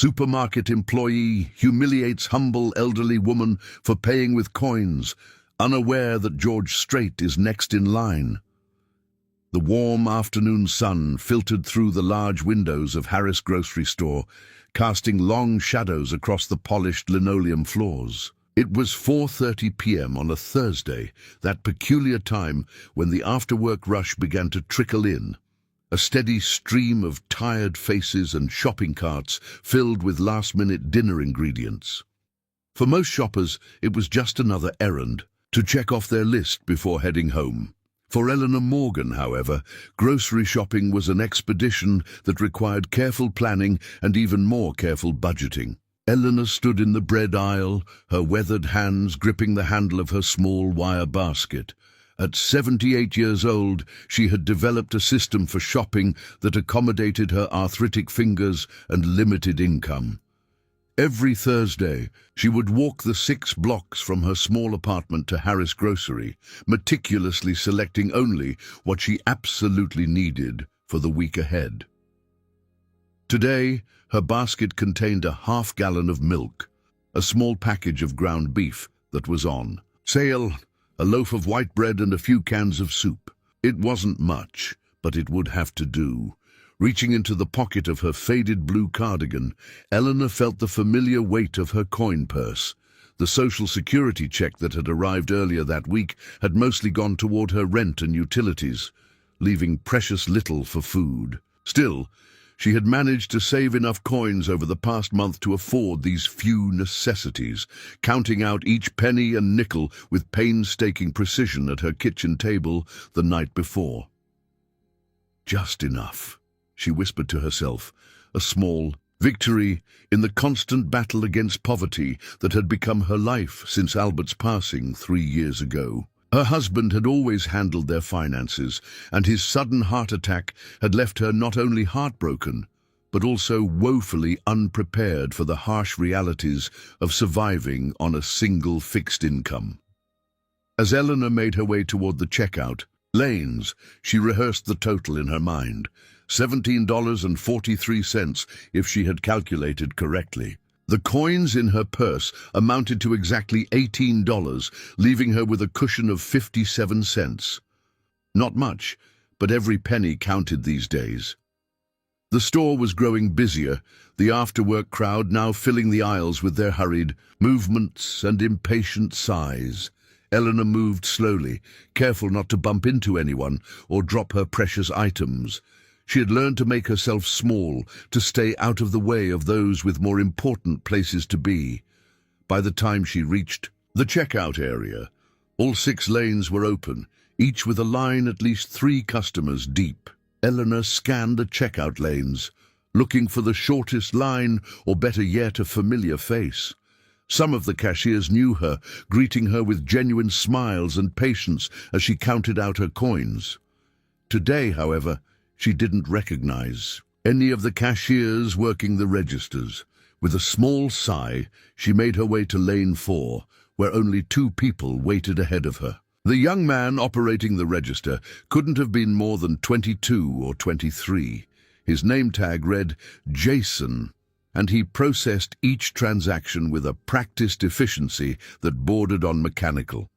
Supermarket employee humiliates humble elderly woman for paying with coins, unaware that George Starit is next in line. The warm afternoon sun filtered through the large windows of Harris grocery store, casting long shadows across the polished linoleum floors. It was 4:30 p.m. on a Thursday, that peculiar time when the after-work rush began to trickle in. A steady stream of tired faces and shopping carts filled with last-minute dinner ingredients. For most shoppers, it was just another errand to check off their list before heading home. For Eleanor Morgan, however, grocery shopping was an expedition that required careful planning and even more careful budgeting. Eleanor stood in the bread aisle, her weathered hands gripping the handle of her small wire basket. At 78 years old, she had developed a system for shopping that accommodated her arthritic fingers and limited income. Every Thursday, she would walk the 6 blocks from her small apartment to Harris Grocery, meticulously selecting only what she absolutely needed for the week ahead. Today, her basket contained a half-gallon of milk, a small package of ground beef that was on sale, a loaf of white bread and a few cans of soup. It wasn't much, but it would have to do. Reaching into the pocket of her faded blue cardigan, Eleanor felt the familiar weight of her coin purse. The Social Security check that had arrived earlier that week had mostly gone toward her rent and utilities, leaving precious little for food. Still, she had managed to save enough coins over the past month to afford these few necessities, counting out each penny and nickel with painstaking precision at her kitchen table the night before. Just enough, she whispered to herself, a small victory in the constant battle against poverty that had become her life since Albert's passing 3 years ago. Her husband had always handled their finances, and his sudden heart attack had left her not only heartbroken, but also woefully unprepared for the harsh realities of surviving on a single fixed income. As Eleanor made her way toward the checkout lanes, she rehearsed the total in her mind, $17.43 if she had calculated correctly. The coins in her purse amounted to exactly $18, leaving her with a cushion of 57 cents. Not much, but every penny counted these days. The store was growing busier, the after-work crowd now filling the aisles with their hurried movements and impatient sighs. Eleanor moved slowly, careful not to bump into anyone or drop her precious items. She had learned to make herself small, to stay out of the way of those with more important places to be. By the time she reached the checkout area, all 6 lanes were open, each with a line at least 3 customers deep. Eleanor scanned the checkout lanes, looking for the shortest line, or better yet, a familiar face. Some of the cashiers knew her, greeting her with genuine smiles and patience as she counted out her coins. Today, however, she didn't recognize any of the cashiers working the registers. With a small sigh, she made her way to lane 4, where only 2 people waited ahead of her. The young man operating the register couldn't have been more than 22 or 23. His name tag read Jason, and he processed each transaction with a practiced efficiency that bordered on mechanical.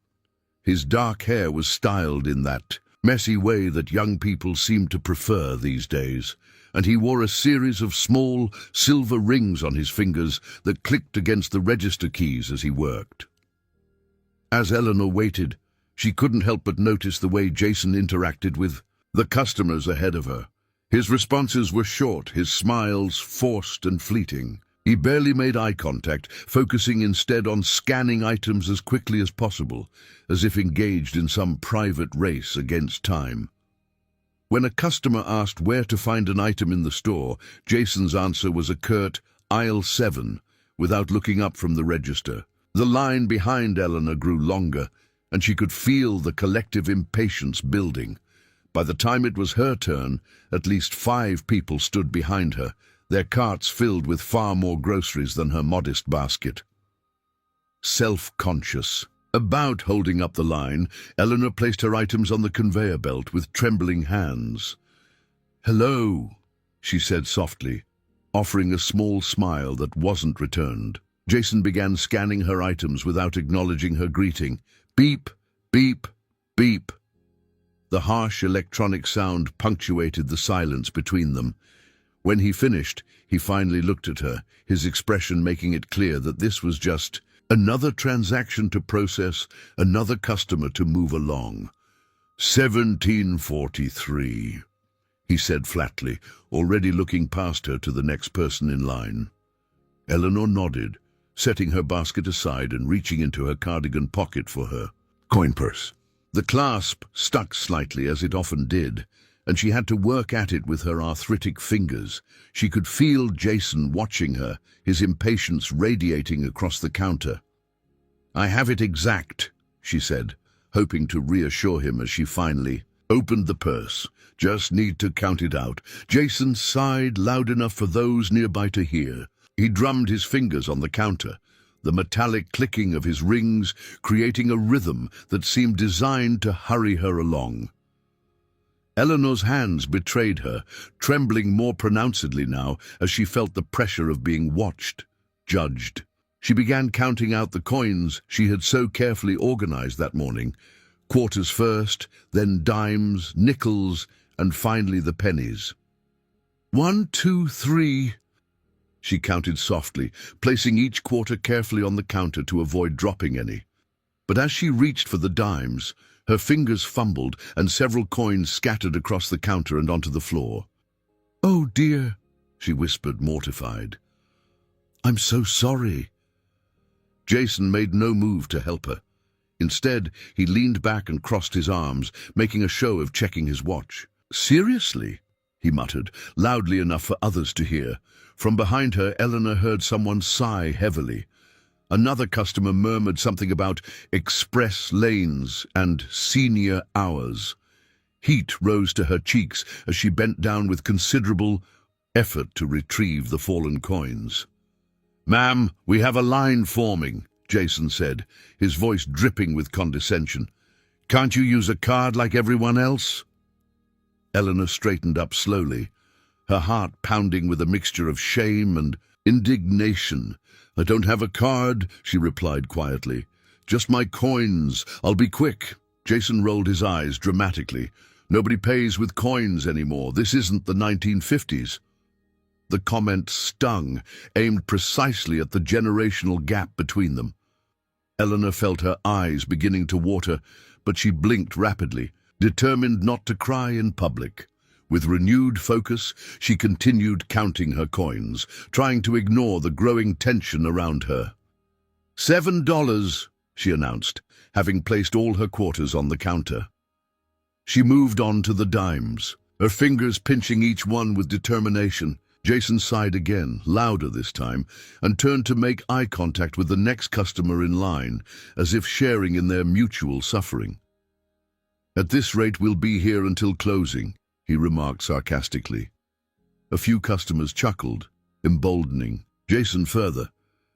His dark hair was styled in that messy way that young people seem to prefer these days, and he wore a series of small silver rings on his fingers that clicked against the register keys as he worked. As Eleanor waited, she couldn't help but notice the way Jason interacted with the customers ahead of her. His responses were short, his smiles forced and fleeting. He barely made eye contact, focusing instead on scanning items as quickly as possible, as if engaged in some private race against time. When a customer asked where to find an item in the store, Jason's answer was a curt, "Aisle 7, without looking up from the register. The line behind Eleanor grew longer, and she could feel the collective impatience building. By the time it was her turn, at least 5 people stood behind her, their carts filled with far more groceries than her modest basket. Self-conscious about holding up the line, Eleanor placed her items on the conveyor belt with trembling hands. "Hello," she said softly. offering a small smile that wasn't returned. Jason began scanning her items without acknowledging her greeting. Beep, beep, beep. The harsh electronic sound punctuated the silence between them. When he finished, he finally looked at her, his expression making it clear that this was just another transaction to process, another customer to move along. 1743, he said flatly, already looking past her to the next person in line. Eleanor nodded, setting her basket aside and reaching into her cardigan pocket for her coin purse. The clasp stuck slightly, as it often did, and she had to work at it with her arthritic fingers. She could feel Jason watching her, his impatience radiating across the counter. "I have it exact," she said, hoping to reassure him as she finally opened the purse. "Just need to count it out." Jason sighed loud enough for those nearby to hear. He drummed his fingers on the counter, the metallic clicking of his rings creating a rhythm that seemed designed to hurry her along. Eleanor's hands betrayed her, trembling more pronouncedly now as she felt the pressure of being watched, judged. She began counting out the coins she had so carefully organized that morning. Quarters first, then dimes, nickels, and finally the pennies. 1, 2, 3... She counted softly, placing each quarter carefully on the counter to avoid dropping any. But as she reached for the dimes, her fingers fumbled and several coins scattered across the counter and onto the floor. "Oh dear," she whispered, mortified. "I'm so sorry." Jason made no move to help her. Instead, he leaned back and crossed his arms, making a show of checking his watch. "Seriously?" he muttered, loudly enough for others to hear. From behind her, Eleanor heard someone sigh heavily. Another customer murmured something about express lanes and senior hours. Heat rose to her cheeks as she bent down with considerable effort to retrieve the fallen coins. "Ma'am, we have a line forming," Jason said, his voice dripping with condescension. "Can't you use a card like everyone else?" Eleanor straightened up slowly, her heart pounding with a mixture of shame and indignation. "I don't have a card," she replied quietly. "Just my coins. I'll be quick." Jason rolled his eyes dramatically. "Nobody pays with coins anymore. This isn't the 1950s. The comment stung, aimed precisely at the generational gap between them. Eleanor felt her eyes beginning to water, but she blinked rapidly, determined not to cry in public. With renewed focus, she continued counting her coins, trying to ignore the growing tension around her. $7, she announced, having placed all her quarters on the counter. She moved on to the dimes, her fingers pinching each one with determination. Jason sighed again, louder this time, and turned to make eye contact with the next customer in line, as if sharing in their mutual suffering. "At this rate, we'll be here until closing," he remarked sarcastically. A few customers chuckled, emboldening Jason further.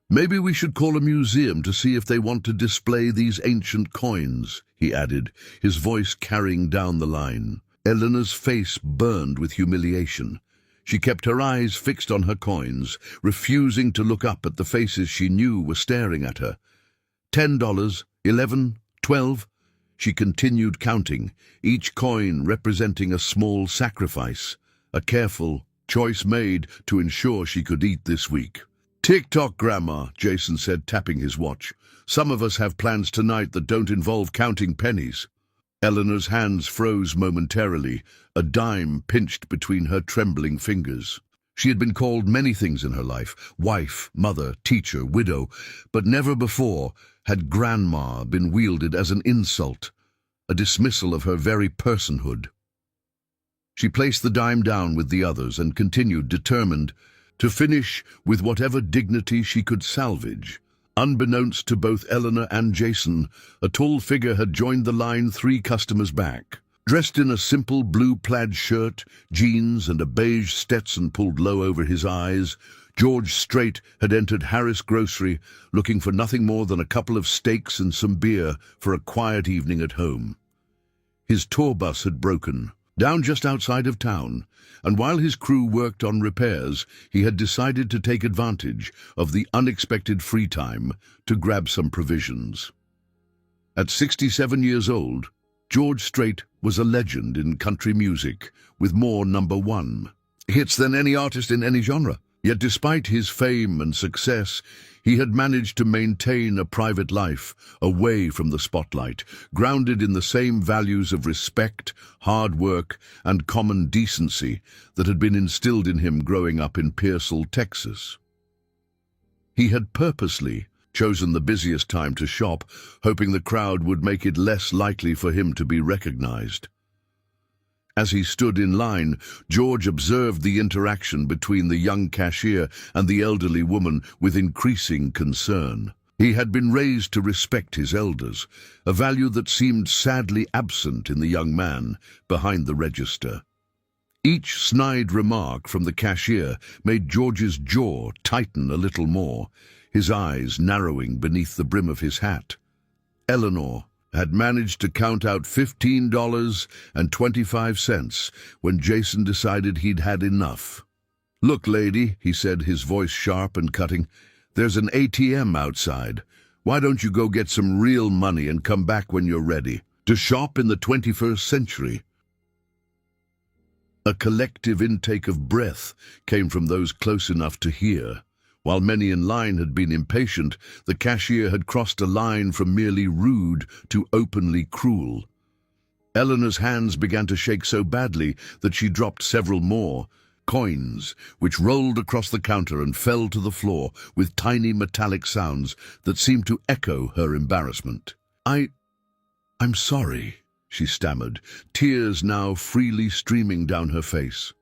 "Maybe we should call a museum to see if they want to display these ancient coins," he added, his voice carrying down the line. Eleanor's face burned with humiliation. She kept her eyes fixed on her coins, refusing to look up at the faces she knew were staring at her. $10, 11, 12. She continued counting, each coin representing a small sacrifice, a careful choice made to ensure she could eat this week. "Tick-tock, Grandma," Jason said, tapping his watch. "Some of us have plans tonight that don't involve counting pennies." Eleanor's hands froze momentarily, a dime pinched between her trembling fingers. She had been called many things in her life, wife, mother, teacher, widow, but never before had Grandma been wielded as an insult, a dismissal of her very personhood. She placed the dime down with the others and continued, determined to finish with whatever dignity she could salvage. Unbeknownst to both Eleanor and Jason, a tall figure had joined the line 3 customers back. Dressed in a simple blue plaid shirt, jeans, and a beige Stetson pulled low over his eyes, George Starit had entered Harris Grocery looking for nothing more than a couple of steaks and some beer for a quiet evening at home. His tour bus had broken, down just outside of town, and while his crew worked on repairs, he had decided to take advantage of the unexpected free time to grab some provisions. At 67 years old, George Strait was a legend in country music, with more #1 hits than any artist in any genre. Yet despite his fame and success, he had managed to maintain a private life away from the spotlight, grounded in the same values of respect, hard work, and common decency that had been instilled in him growing up in Pearsall, Texas. He had purposely chosen the busiest time to shop, hoping the crowd would make it less likely for him to be recognized. As he stood in line, George observed the interaction between the young cashier and the elderly woman with increasing concern. He had been raised to respect his elders, a value that seemed sadly absent in the young man behind the register. Each snide remark from the cashier made George's jaw tighten a little more, his eyes narrowing beneath the brim of his hat. Eleanor had managed to count out $15.25 when Jason decided he'd had enough. "Look, lady," he said, his voice sharp and cutting, "there's an ATM outside. Why don't you go get some real money and come back when you're ready? To shop in the 21st century." A collective intake of breath came from those close enough to hear. While many in line had been impatient, the cashier had crossed a line from merely rude to openly cruel. Eleanor's hands began to shake so badly that she dropped several more coins, which rolled across the counter and fell to the floor with tiny metallic sounds that seemed to echo her embarrassment. I'm sorry," she stammered, tears now freely streaming down her face.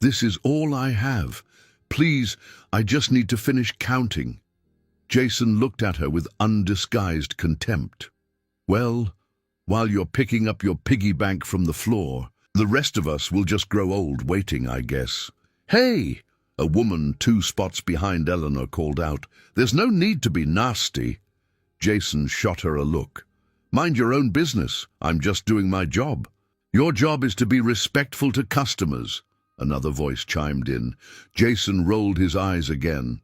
"This is all I have. Please, I just need to finish counting." Jason looked at her with undisguised contempt. "Well, while you're picking up your piggy bank from the floor, the rest of us will just grow old waiting, I guess." "Hey!" a woman 2 spots behind Eleanor called out. "There's no need to be nasty." Jason shot her a look. "Mind your own business. I'm just doing my job." "Your job is to be respectful to customers," another voice chimed in. Jason rolled his eyes again.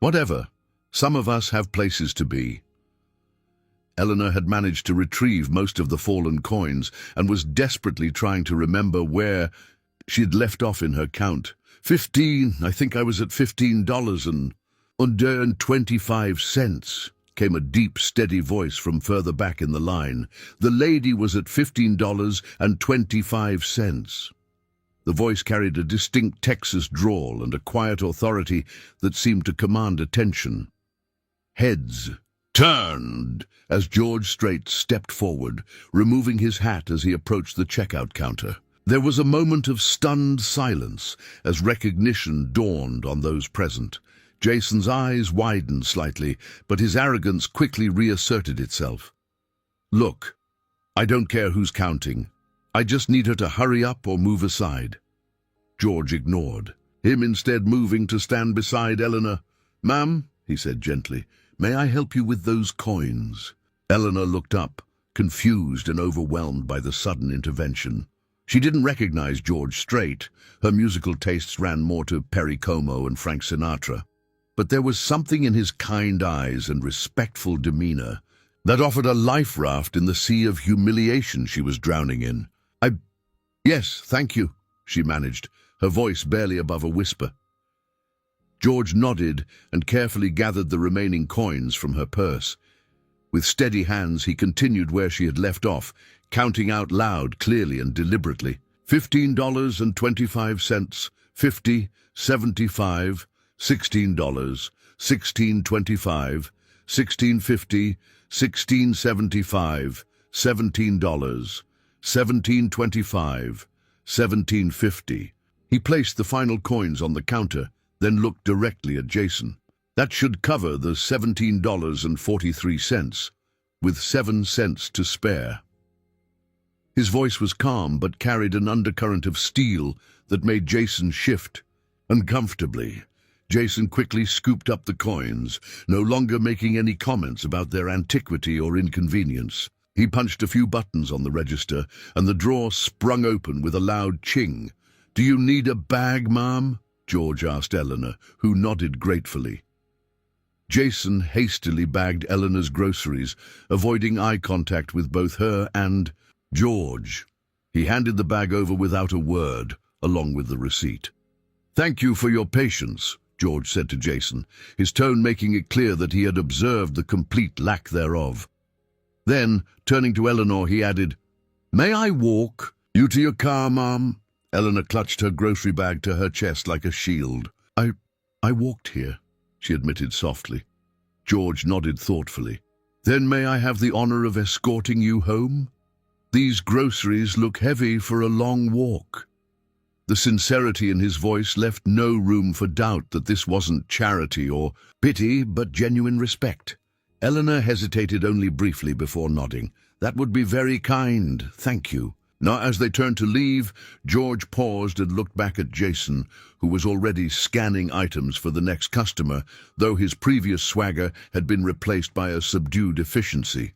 "Whatever. Some of us have places to be." Eleanor had managed to retrieve most of the fallen coins and was desperately trying to remember where she'd left off in her count. I think I was at $15.25, came a deep, steady voice from further back in the line. The lady was at $15.25. The voice carried a distinct Texas drawl and a quiet authority that seemed to command attention. Heads turned as George Strait stepped forward, removing his hat as he approached the checkout counter. There was a moment of stunned silence as recognition dawned on those present. Jason's eyes widened slightly, but his arrogance quickly reasserted itself. "Look, I don't care who's counting. I just need her to hurry up or move aside." George ignored, him instead moving to stand beside Eleanor. "Ma'am," he said gently, "may I help you with those coins?" Eleanor looked up, confused and overwhelmed by the sudden intervention. She didn't recognize George Strait. Her musical tastes ran more to Perry Como and Frank Sinatra. But there was something in his kind eyes and respectful demeanor that offered a life raft in the sea of humiliation she was drowning in. Yes, thank you," she managed, her voice barely above a whisper. George nodded and carefully gathered the remaining coins from her purse. With steady hands, he continued where she had left off, counting out loud, clearly and deliberately. $15.25, 50, 75, $16, 16.25, 16.50, 16.75, $17, 17.25, 17.50. He placed the final coins on the counter, then looked directly at Jason. "That should cover the $17.43, with 7 cents to spare." His voice was calm but carried an undercurrent of steel that made Jason shift. Uncomfortably, Jason quickly scooped up the coins, no longer making any comments about their antiquity or inconvenience. He punched a few buttons on the register, and the drawer sprung open with a loud ching. "Do you need a bag, ma'am?" George asked Eleanor, who nodded gratefully. Jason hastily bagged Eleanor's groceries, avoiding eye contact with both her and George. He handed the bag over without a word, along with the receipt. "Thank you for your patience," George said to Jason, his tone making it clear that he had observed the complete lack thereof. Then, turning to Eleanor, he added, "May I walk you to your car, ma'am?" Eleanor clutched her grocery bag to her chest like a shield. I walked here," she admitted softly. George nodded thoughtfully. "Then may I have the honor of escorting you home? These groceries look heavy for a long walk." The sincerity in his voice left no room for doubt that this wasn't charity or pity, but genuine respect. Eleanor hesitated only briefly before nodding. "That would be very kind, thank you." Now, as they turned to leave, George paused and looked back at Jason, who was already scanning items for the next customer, though his previous swagger had been replaced by a subdued efficiency.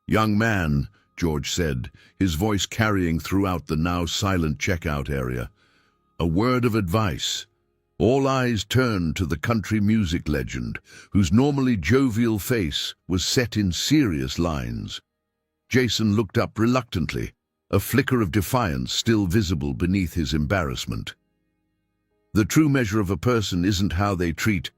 "Young man," George said, his voice carrying throughout the now silent checkout area, "a word of advice. All eyes turned to the country music legend, whose normally jovial face was set in serious lines." Jason looked up reluctantly, a flicker of defiance still visible beneath his embarrassment. "The true measure of a person isn't how they treat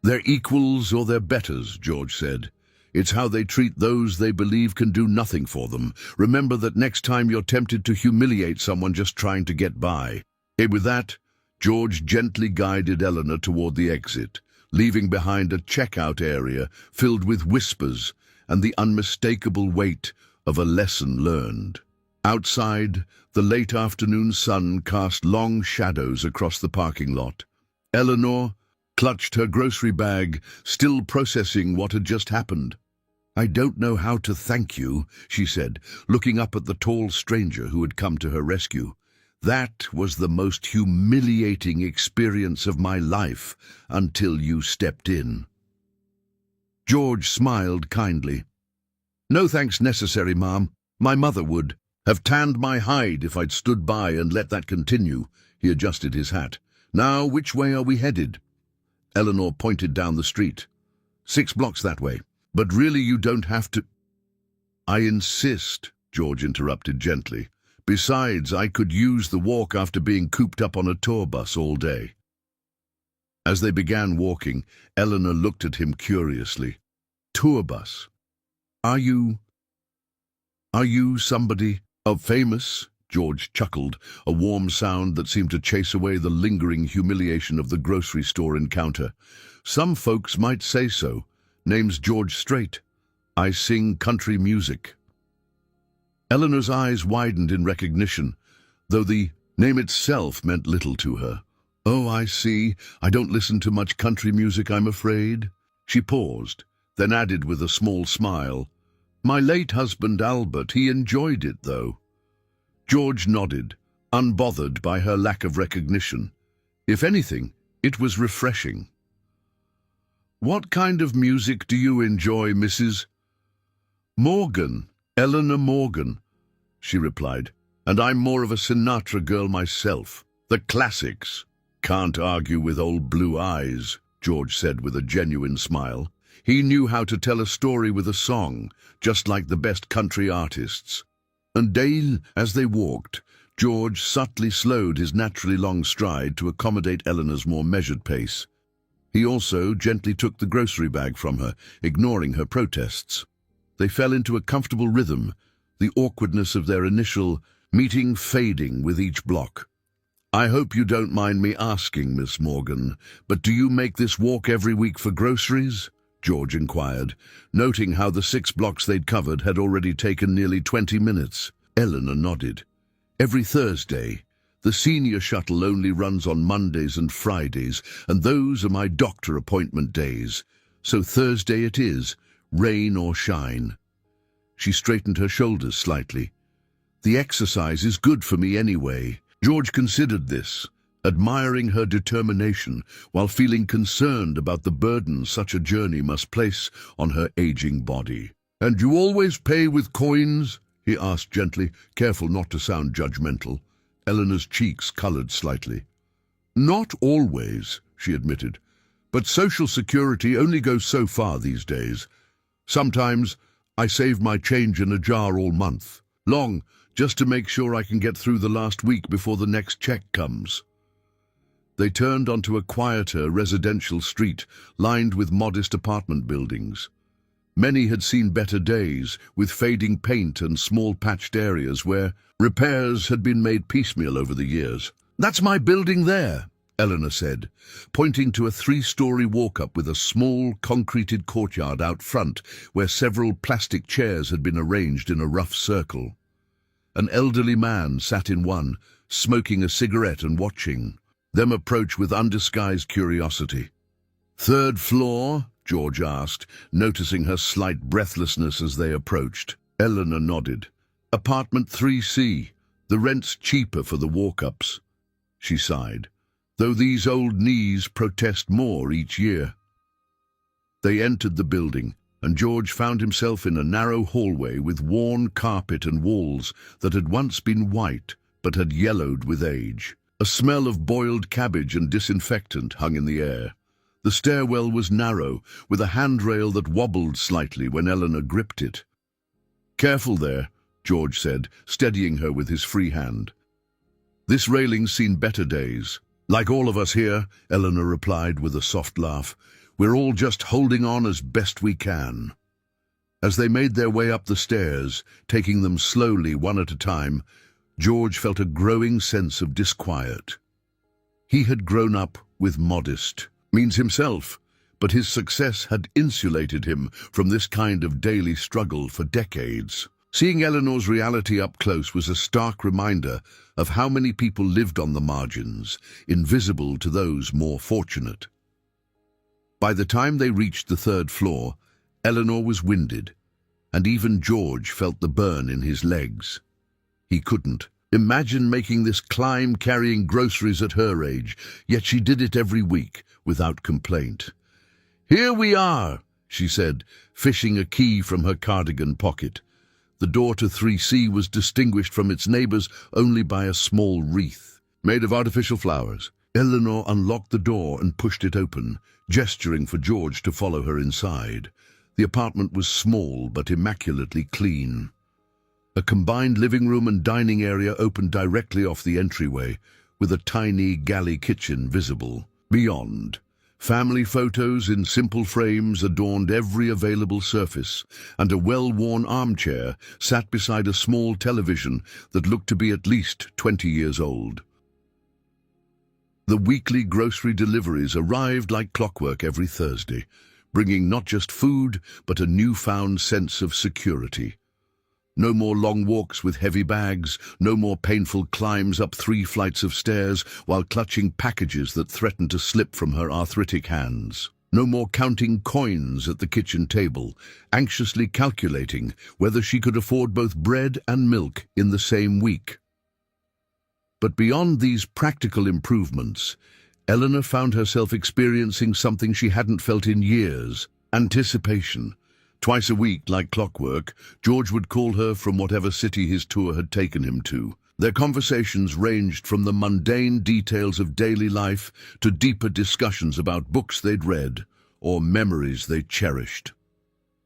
their equals or their betters," George said. "It's how they treat those they believe can do nothing for them. Remember that next time you're tempted to humiliate someone just trying to get by." With that, George gently guided Eleanor toward the exit, leaving behind a checkout area filled with whispers and the unmistakable weight of a lesson learned. Outside, the late afternoon sun cast long shadows across the parking lot. Eleanor clutched her grocery bag, still processing what had just happened. "I don't know how to thank you," she said, looking up at the tall stranger who had come to her rescue. "That was the most humiliating experience of my life until you stepped in." George smiled kindly. "No thanks necessary, ma'am. My mother would have tanned my hide if I'd stood by and let that continue." He adjusted his hat. "Now, which way are we headed?" Eleanor pointed down the street. 6 blocks that way. But really you don't have to." "I insist," George interrupted gently. "Besides, I could use the walk after being cooped up on a tour bus all day." As they began walking, Eleanor looked at him curiously. "Tour bus? Are you somebody famous?" George chuckled, a warm sound that seemed to chase away the lingering humiliation of the grocery store encounter. "Some folks might say so. Name's George Starit. I sing country music." Eleanor's eyes widened in recognition, though the name itself meant little to her. "Oh, I see. I don't listen to much country music, I'm afraid." She paused, then added with a small smile, "My late husband Albert, he enjoyed it, though." George nodded, unbothered by her lack of recognition. If anything, it was refreshing. "What kind of music do you enjoy, Mrs. Morgan?" "Eleanor Morgan," she replied, "and I'm more of a Sinatra girl myself. The classics." "Can't argue with old Blue Eyes," George said with a genuine smile. He knew how to tell a story with a song, just like the best country artists. And as they walked, George subtly slowed his naturally long stride to accommodate Eleanor's more measured pace. He also gently took the grocery bag from her, ignoring her protests. They fell into a comfortable rhythm, the awkwardness of their initial meeting fading with each block. "I hope you don't mind me asking, Miss Morgan, but do you make this walk every week for groceries?" George inquired, noting how the 6 blocks they'd covered had already taken nearly 20 minutes. Eleanor nodded. "Every Thursday. The senior shuttle only runs on Mondays and Fridays, and those are my doctor appointment days. So Thursday it is, rain or shine." She straightened her shoulders slightly. "The exercise is good for me anyway." George considered this, admiring her determination while feeling concerned about the burden such a journey must place on her aging body. "And you always pay with coins?" he asked gently, careful not to sound judgmental. Eleanor's cheeks colored slightly. "Not always," she admitted, "but Social Security only goes so far these days. Sometimes I save my change in a jar all month, long, just to make sure I can get through the last week before the next check comes." They turned onto a quieter residential street lined with modest apartment buildings. Many had seen better days, with fading paint and small patched areas where repairs had been made piecemeal over the years. "That's my building there," Eleanor said, pointing to a 3-story walk-up with a small, concreted courtyard out front where several plastic chairs had been arranged in a rough circle. An elderly man sat in one, smoking a cigarette and watching them approach with undisguised curiosity. "Third floor?" George asked, noticing her slight breathlessness as they approached. Eleanor nodded. "Apartment 3C. The rent's cheaper for the walk-ups." She sighed. "Though these old knees protest more each year." They entered the building, and George found himself in a narrow hallway with worn carpet and walls that had once been white but had yellowed with age. A smell of boiled cabbage and disinfectant hung in the air. The stairwell was narrow, with a handrail that wobbled slightly when Eleanor gripped it. "Careful there," George said, steadying her with his free hand. "This railing's seen better days." "Like all of us here," Eleanor replied with a soft laugh. "We're all just holding on as best we can." As they made their way up the stairs, taking them slowly one at a time, George felt a growing sense of disquiet. He had grown up with modest means himself, but his success had insulated him from this kind of daily struggle for decades. Seeing Eleanor's reality up close was a stark reminder of how many people lived on the margins, invisible to those more fortunate. By the time they reached the 3rd floor, Eleanor was winded, and even George felt the burn in his legs. He couldn't imagine making this climb carrying groceries at her age, yet she did it every week, without complaint. "Here we are," she said, fishing a key from her cardigan pocket. The door to 3C was distinguished from its neighbors only by a small wreath, made of artificial flowers. Eleanor unlocked the door and pushed it open, gesturing for George to follow her inside. The apartment was small but immaculately clean. A combined living room and dining area opened directly off the entryway, with a tiny galley kitchen visible. Beyond, family photos in simple frames adorned every available surface, and a well-worn armchair sat beside a small television that looked to be at least 20 years old. The weekly grocery deliveries arrived like clockwork every Thursday, bringing not just food, but a newfound sense of security. No more long walks with heavy bags, no more painful climbs up 3 flights of stairs while clutching packages that threatened to slip from her arthritic hands. No more counting coins at the kitchen table, anxiously calculating whether she could afford both bread and milk in the same week. But beyond these practical improvements, Eleanor found herself experiencing something she hadn't felt in years: anticipation. Twice a week, like clockwork, George would call her from whatever city his tour had taken him to. Their conversations ranged from the mundane details of daily life to deeper discussions about books they'd read or memories they cherished.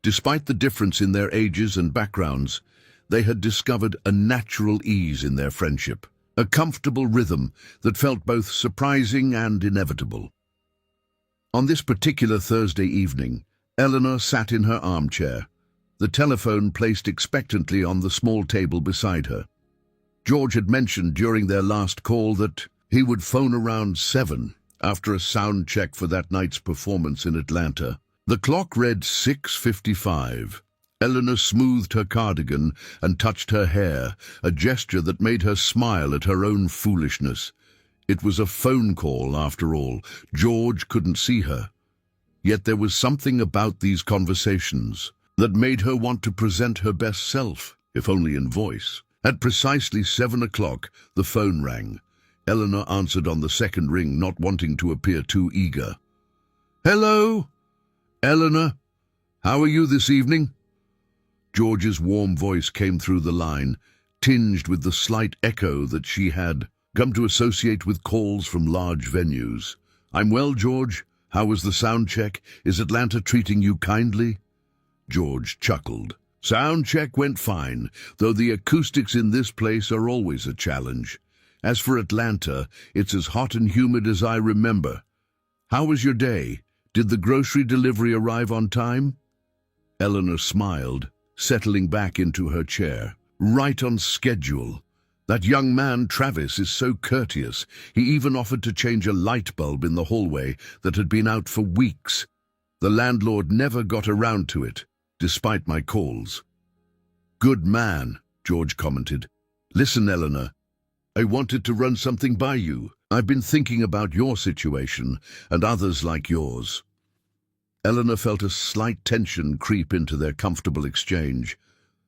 Despite the difference in their ages and backgrounds, they had discovered a natural ease in their friendship, a comfortable rhythm that felt both surprising and inevitable. On this particular Thursday evening, Eleanor sat in her armchair, the telephone placed expectantly on the small table beside her. George had mentioned during their last call that he would phone around 7 after a sound check for that night's performance in Atlanta. The clock read 6:55. Eleanor smoothed her cardigan and touched her hair, a gesture that made her smile at her own foolishness. It was a phone call, after all. George couldn't see her. Yet there was something about these conversations that made her want to present her best self, if only in voice. At precisely 7 o'clock, the phone rang. Eleanor answered on the second ring, not wanting to appear too eager. "Hello? Eleanor, how are you this evening?" George's warm voice came through the line, tinged with the slight echo that she had come to associate with calls from large venues. "I'm well, George. How was the sound check? Is Atlanta treating you kindly?" George chuckled. "Sound check went fine, though the acoustics in this place are always a challenge. As for Atlanta, it's as hot and humid as I remember. How was your day? Did the grocery delivery arrive on time?" Eleanor smiled, settling back into her chair. "Right on schedule. That young man, Travis, is so courteous. He even offered to change a light bulb in the hallway that had been out for weeks. The landlord never got around to it, despite my calls." "Good man," George commented. "Listen, Eleanor, I wanted to run something by you. I've been thinking about your situation and others like yours." Eleanor felt a slight tension creep into their comfortable exchange.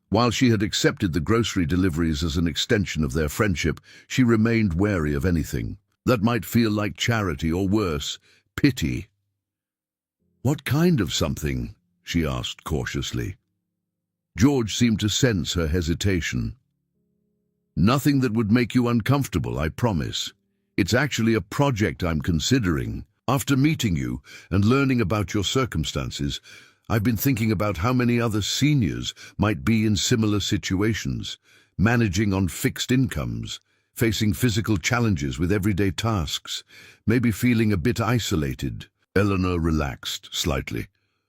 While she had accepted the grocery deliveries as an extension of their friendship, she remained wary of anything that might feel like charity or worse, pity. "What kind of something?" she asked cautiously. George seemed to sense her hesitation. "Nothing that would make you uncomfortable, I promise. It's actually a project I'm considering. After meeting you and learning about your circumstances, I've been thinking about how many other seniors might be in similar situations, managing on fixed incomes, facing physical challenges with everyday tasks, maybe feeling a bit isolated." Eleanor relaxed slightly.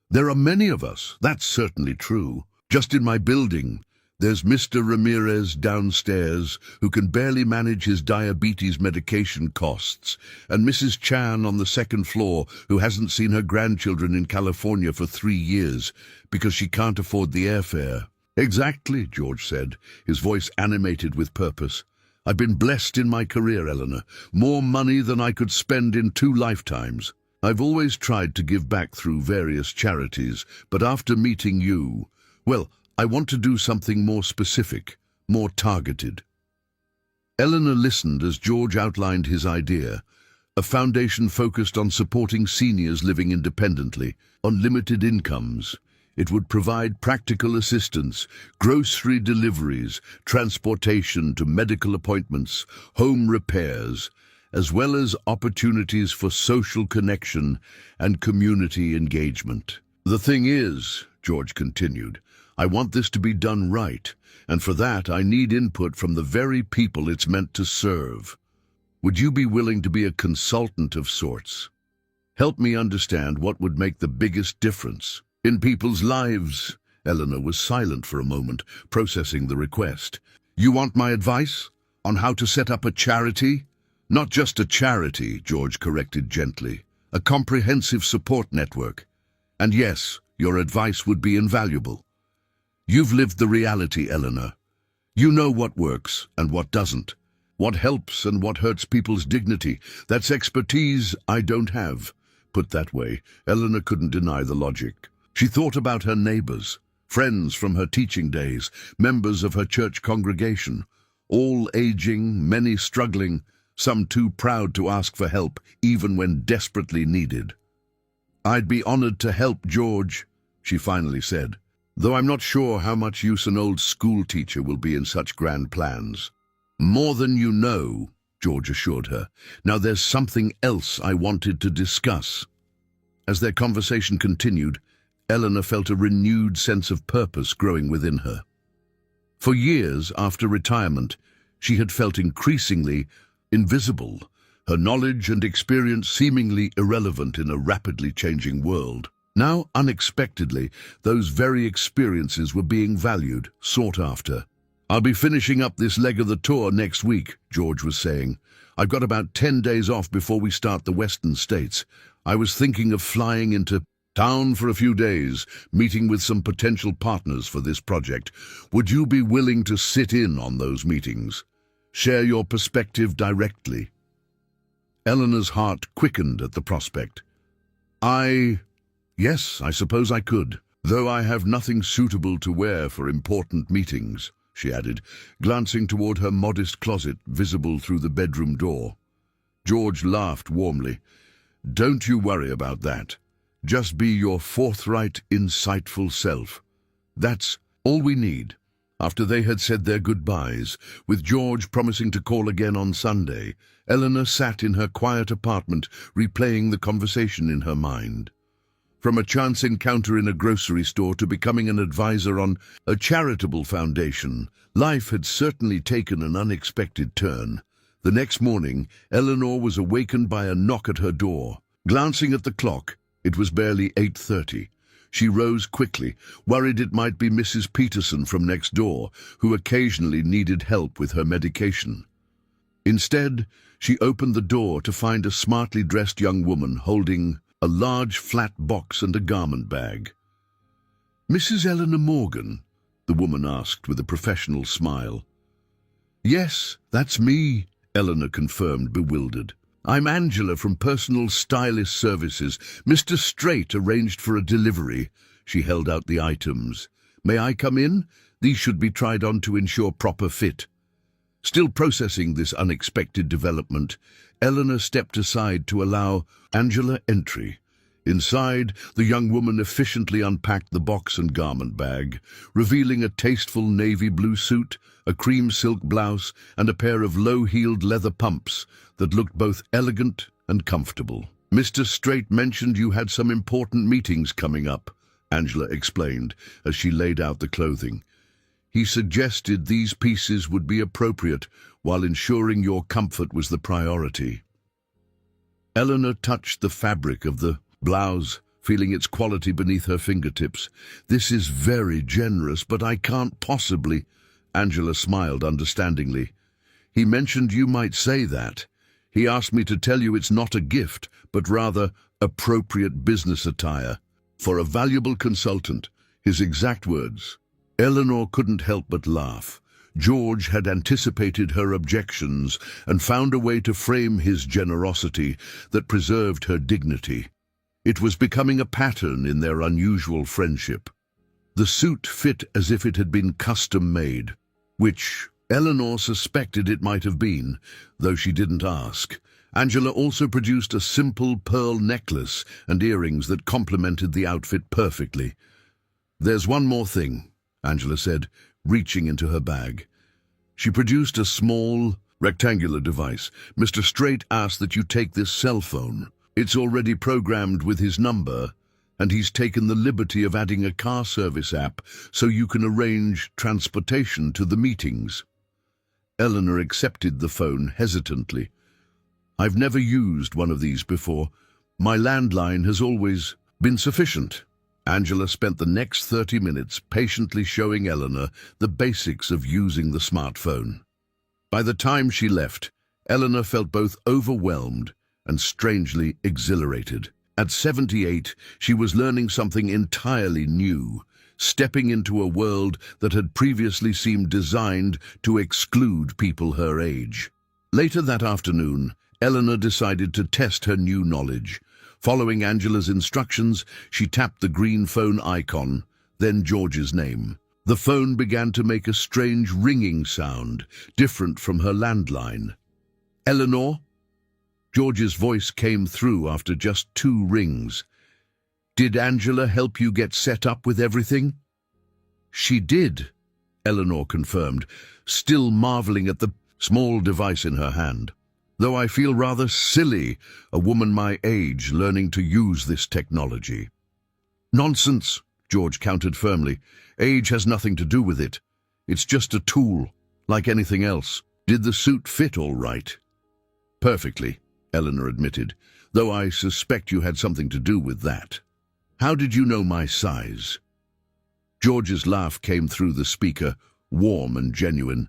"There are many of us, that's certainly true. Just in my building, there's Mr. Ramirez downstairs, who can barely manage his diabetes medication costs, and Mrs. Chan on the second floor, who hasn't seen her grandchildren in California for 3 years because she can't afford the airfare." "Exactly," George said, his voice animated with purpose. "I've been blessed in my career, Eleanor. More money than I could spend in 2 lifetimes. I've always tried to give back through various charities, but after meeting you, well, I want to do something more specific, more targeted." Eleanor listened as George outlined his idea, a foundation focused on supporting seniors living independently, on limited incomes. It would provide practical assistance, grocery deliveries, transportation to medical appointments, home repairs, as well as opportunities for social connection and community engagement. "The thing is," George continued, "I want this to be done right, and for that I need input from the very people it's meant to serve. Would you be willing to be a consultant of sorts? Help me understand what would make the biggest difference in people's lives." Eleanor was silent for a moment, processing the request. "You want my advice on how to set up a charity?" "Not just a charity," George corrected gently. "A comprehensive support network. And yes, your advice would be invaluable. You've lived the reality, Eleanor. You know what works and what doesn't, what helps and what hurts people's dignity. That's expertise I don't have." Put that way, Eleanor couldn't deny the logic. She thought about her neighbors, friends from her teaching days, members of her church congregation, all aging, many struggling, some too proud to ask for help, even when desperately needed. "I'd be honored to help, George," she finally said, "though I'm not sure how much use an old school teacher will be in such grand plans." "More than you know," George assured her. "Now there's something else I wanted to discuss." As their conversation continued, Eleanor felt a renewed sense of purpose growing within her. For years after retirement, she had felt increasingly invisible, her knowledge and experience seemingly irrelevant in a rapidly changing world. Now, unexpectedly, those very experiences were being valued, sought after. "I'll be finishing up this leg of the tour next week," George was saying. "I've got about 10 days off before we start the Western States. I was thinking of flying into town for a few days, meeting with some potential partners for this project. Would you be willing to sit in on those meetings? Share your perspective directly?" Eleanor's heart quickened at the prospect. Yes, I suppose I could, though I have nothing suitable to wear for important meetings," she added, glancing toward her modest closet visible through the bedroom door. George laughed warmly. "Don't you worry about that. Just be your forthright, insightful self. That's All we need. After they had said their goodbyes, with George promising to call again on Sunday, Eleanor sat in her quiet apartment, replaying the conversation in her mind. From a chance encounter in a grocery store to becoming an advisor on a charitable foundation, life had certainly taken an unexpected turn. The next morning, Eleanor was awakened by a knock at her door. Glancing at the clock, it was barely 8:30. She rose quickly, worried it might be Mrs. Peterson from next door, who occasionally needed help with her medication. Instead, she opened the door to find a smartly dressed young woman holding a large flat box and a garment bag. "Mrs. Eleanor Morgan?" the woman asked with a professional smile. "Yes, that's me," Eleanor confirmed, bewildered. "I'm Angela from Personal Stylist Services. Mr. Starit arranged for a delivery." She held out the items. "May I come in? These should be tried on to ensure proper fit." Still processing this unexpected development, Eleanor stepped aside to allow Angela entry. Inside, the young woman efficiently unpacked the box and garment bag, revealing a tasteful navy blue suit, a cream silk blouse, and a pair of low-heeled leather pumps that looked both elegant and comfortable. "Mr. Starit mentioned you had some important meetings coming up," Angela explained as she laid out the clothing. "He suggested these pieces would be appropriate while ensuring your comfort was the priority." Eleanor touched the fabric of the blouse, feeling its quality beneath her fingertips. "This is very generous, but I can't possibly—" Angela smiled understandingly. "He mentioned you might say that. He asked me to tell you it's not a gift, but rather appropriate business attire for a valuable consultant," his exact words. Eleanor couldn't help but laugh. George had anticipated her objections and found a way to frame his generosity that preserved her dignity. It was becoming a pattern in their unusual friendship. The suit fit as if it had been custom-made, which Eleanor suspected it might have been, though she didn't ask. Angela also produced a simple pearl necklace and earrings that complemented the outfit perfectly. "There's one more thing," Angela said, reaching into her bag. She produced a small, rectangular device. "Mr. Starit asked that you take this cell phone. It's already programmed with his number, and he's taken the liberty of adding a car service app so you can arrange transportation to the meetings." Eleanor accepted the phone hesitantly. "I've never used one of these before. My landline has always been sufficient." Angela spent the next 30 minutes patiently showing Eleanor the basics of using the smartphone. By the time she left, Eleanor felt both overwhelmed and strangely exhilarated. At 78, she was learning something entirely new, stepping into a world that had previously seemed designed to exclude people her age. Later that afternoon, Eleanor decided to test her new knowledge. Following Angela's instructions, she tapped the green phone icon, then George's name. The phone began to make a strange ringing sound, different from her landline. "Eleanor?" George's voice came through after just 2 rings. "Did Angela help you get set up with everything?" "She did," Eleanor confirmed, still marveling at the small device in her hand. "Though I feel rather silly, a woman my age learning to use this technology." "Nonsense," George countered firmly. "Age has nothing to do with it. It's just a tool, like anything else." "Did the suit fit all right?" "Perfectly," Eleanor admitted, "though I suspect you had something to do with that." "How did you know my size?" George's laugh came through the speaker, warm and genuine.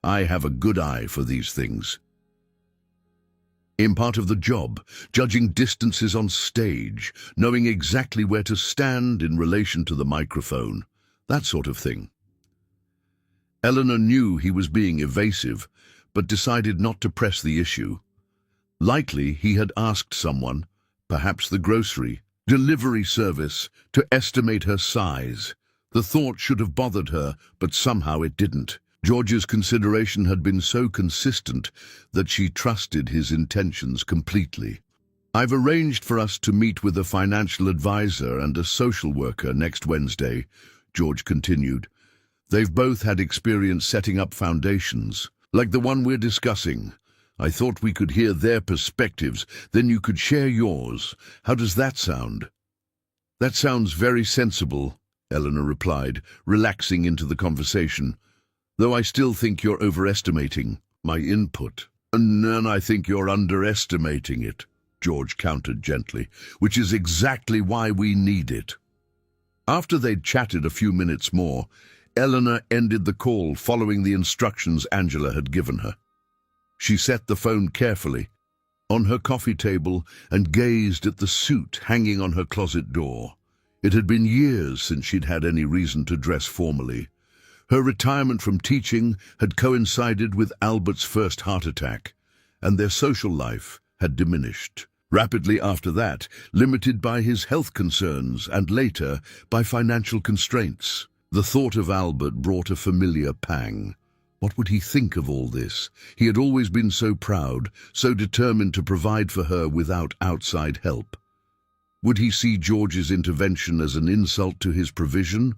"I have a good eye for these things. In part of the job, judging distances on stage, knowing exactly where to stand in relation to the microphone, that sort of thing." Eleanor knew he was being evasive, but decided not to press the issue. Likely he had asked someone, perhaps the grocery delivery service, to estimate her size. The thought should have bothered her, but somehow it didn't. George's consideration had been so consistent that she trusted his intentions completely. "I've arranged for us to meet with a financial advisor and a social worker next Wednesday. George continued. They've both had experience setting up foundations, like the one we're discussing. I thought we could hear their perspectives, then you could share yours. How does that sound? That sounds very sensible, Eleanor replied, relaxing into the conversation. Though I still think you're overestimating my input. And I think you're underestimating it, George countered gently, which is exactly why we need it. After they'd chatted a few minutes more, Eleanor ended the call following the instructions Angela had given her. She set the phone carefully on her coffee table and gazed at the suit hanging on her closet door. It had been years since she'd had any reason to dress formally. Her retirement from teaching had coincided with Albert's first heart attack, and their social life had diminished. Rapidly after that, limited by his health concerns and later by financial constraints. The thought of Albert brought a familiar pang. What would he think of all this? He had always been so proud, so determined to provide for her without outside help. Would he see George's intervention as an insult to his provision?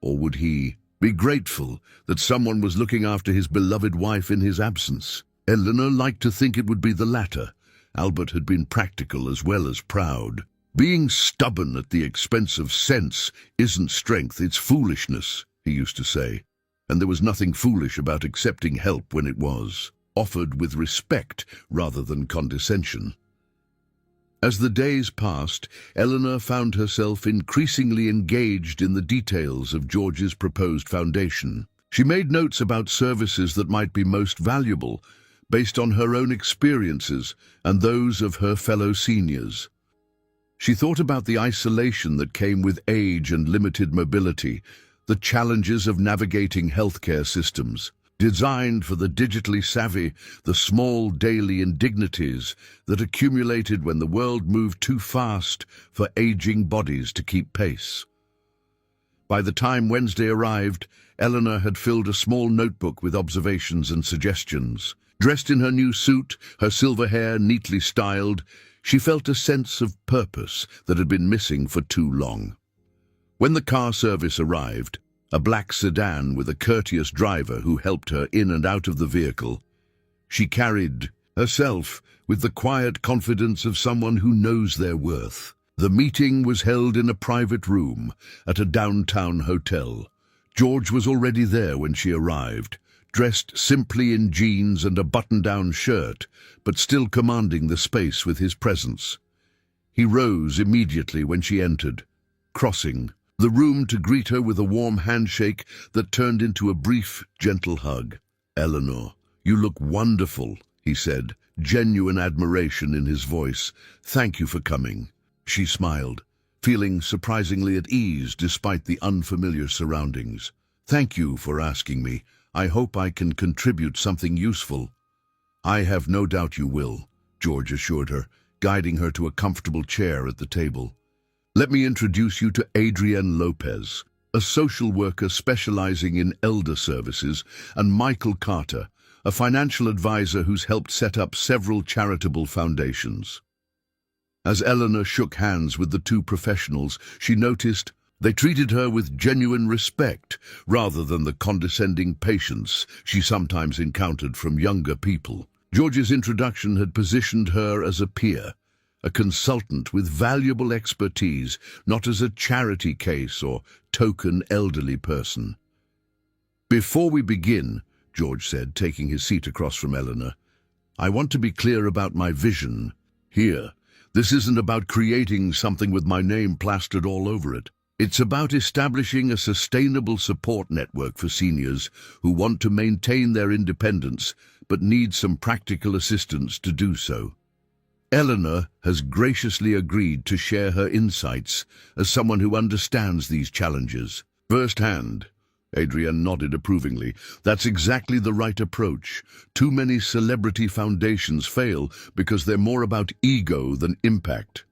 Or would he be grateful that someone was looking after his beloved wife in his absence? Eleanor liked to think it would be the latter. Albert had been practical as well as proud. Being stubborn at the expense of sense isn't strength, it's foolishness, he used to say. And there was nothing foolish about accepting help when it was offered with respect rather than condescension. As the days passed, Eleanor found herself increasingly engaged in the details of George's proposed foundation. She made notes about services that might be most valuable, based on her own experiences and those of her fellow seniors. She thought about the isolation that came with age and limited mobility, the challenges of navigating healthcare systems, designed for the digitally savvy, the small daily indignities that accumulated when the world moved too fast for aging bodies to keep pace. By the time Wednesday arrived, Eleanor had filled a small notebook with observations and suggestions. Dressed in her new suit, her silver hair neatly styled, she felt a sense of purpose that had been missing for too long. When the car service arrived, a black sedan with a courteous driver who helped her in and out of the vehicle, she carried herself with the quiet confidence of someone who knows their worth. The meeting was held in a private room at a downtown hotel. George was already there when she arrived, dressed simply in jeans and a button-down shirt, but still commanding the space with his presence. He rose immediately when she entered, crossing the room to greet her with a warm handshake that turned into a brief, gentle hug. "Eleanor, you look wonderful," he said, genuine admiration in his voice. "Thank you for coming." She smiled, feeling surprisingly at ease despite the unfamiliar surroundings. "Thank you for asking me. I hope I can contribute something useful." "I have no doubt you will," George assured her, guiding her to a comfortable chair at the table. "Let me introduce you to Adrienne Lopez, a social worker specializing in elder services, and Michael Carter, a financial advisor who's helped set up several charitable foundations." As Eleanor shook hands with the two professionals, she noticed they treated her with genuine respect rather than the condescending patience she sometimes encountered from younger people. George's introduction had positioned her as a peer, a consultant with valuable expertise, not as a charity case or token elderly person. "Before we begin," George said, taking his seat across from Eleanor, "I want to be clear about my vision here. This isn't about creating something with my name plastered all over it. It's about establishing a sustainable support network for seniors who want to maintain their independence but need some practical assistance to do so." Eleanor has graciously agreed to share her insights as someone who understands these challenges firsthand. Adrienne nodded approvingly. "That's exactly the right approach. Too many celebrity foundations fail because they're more about ego than impact."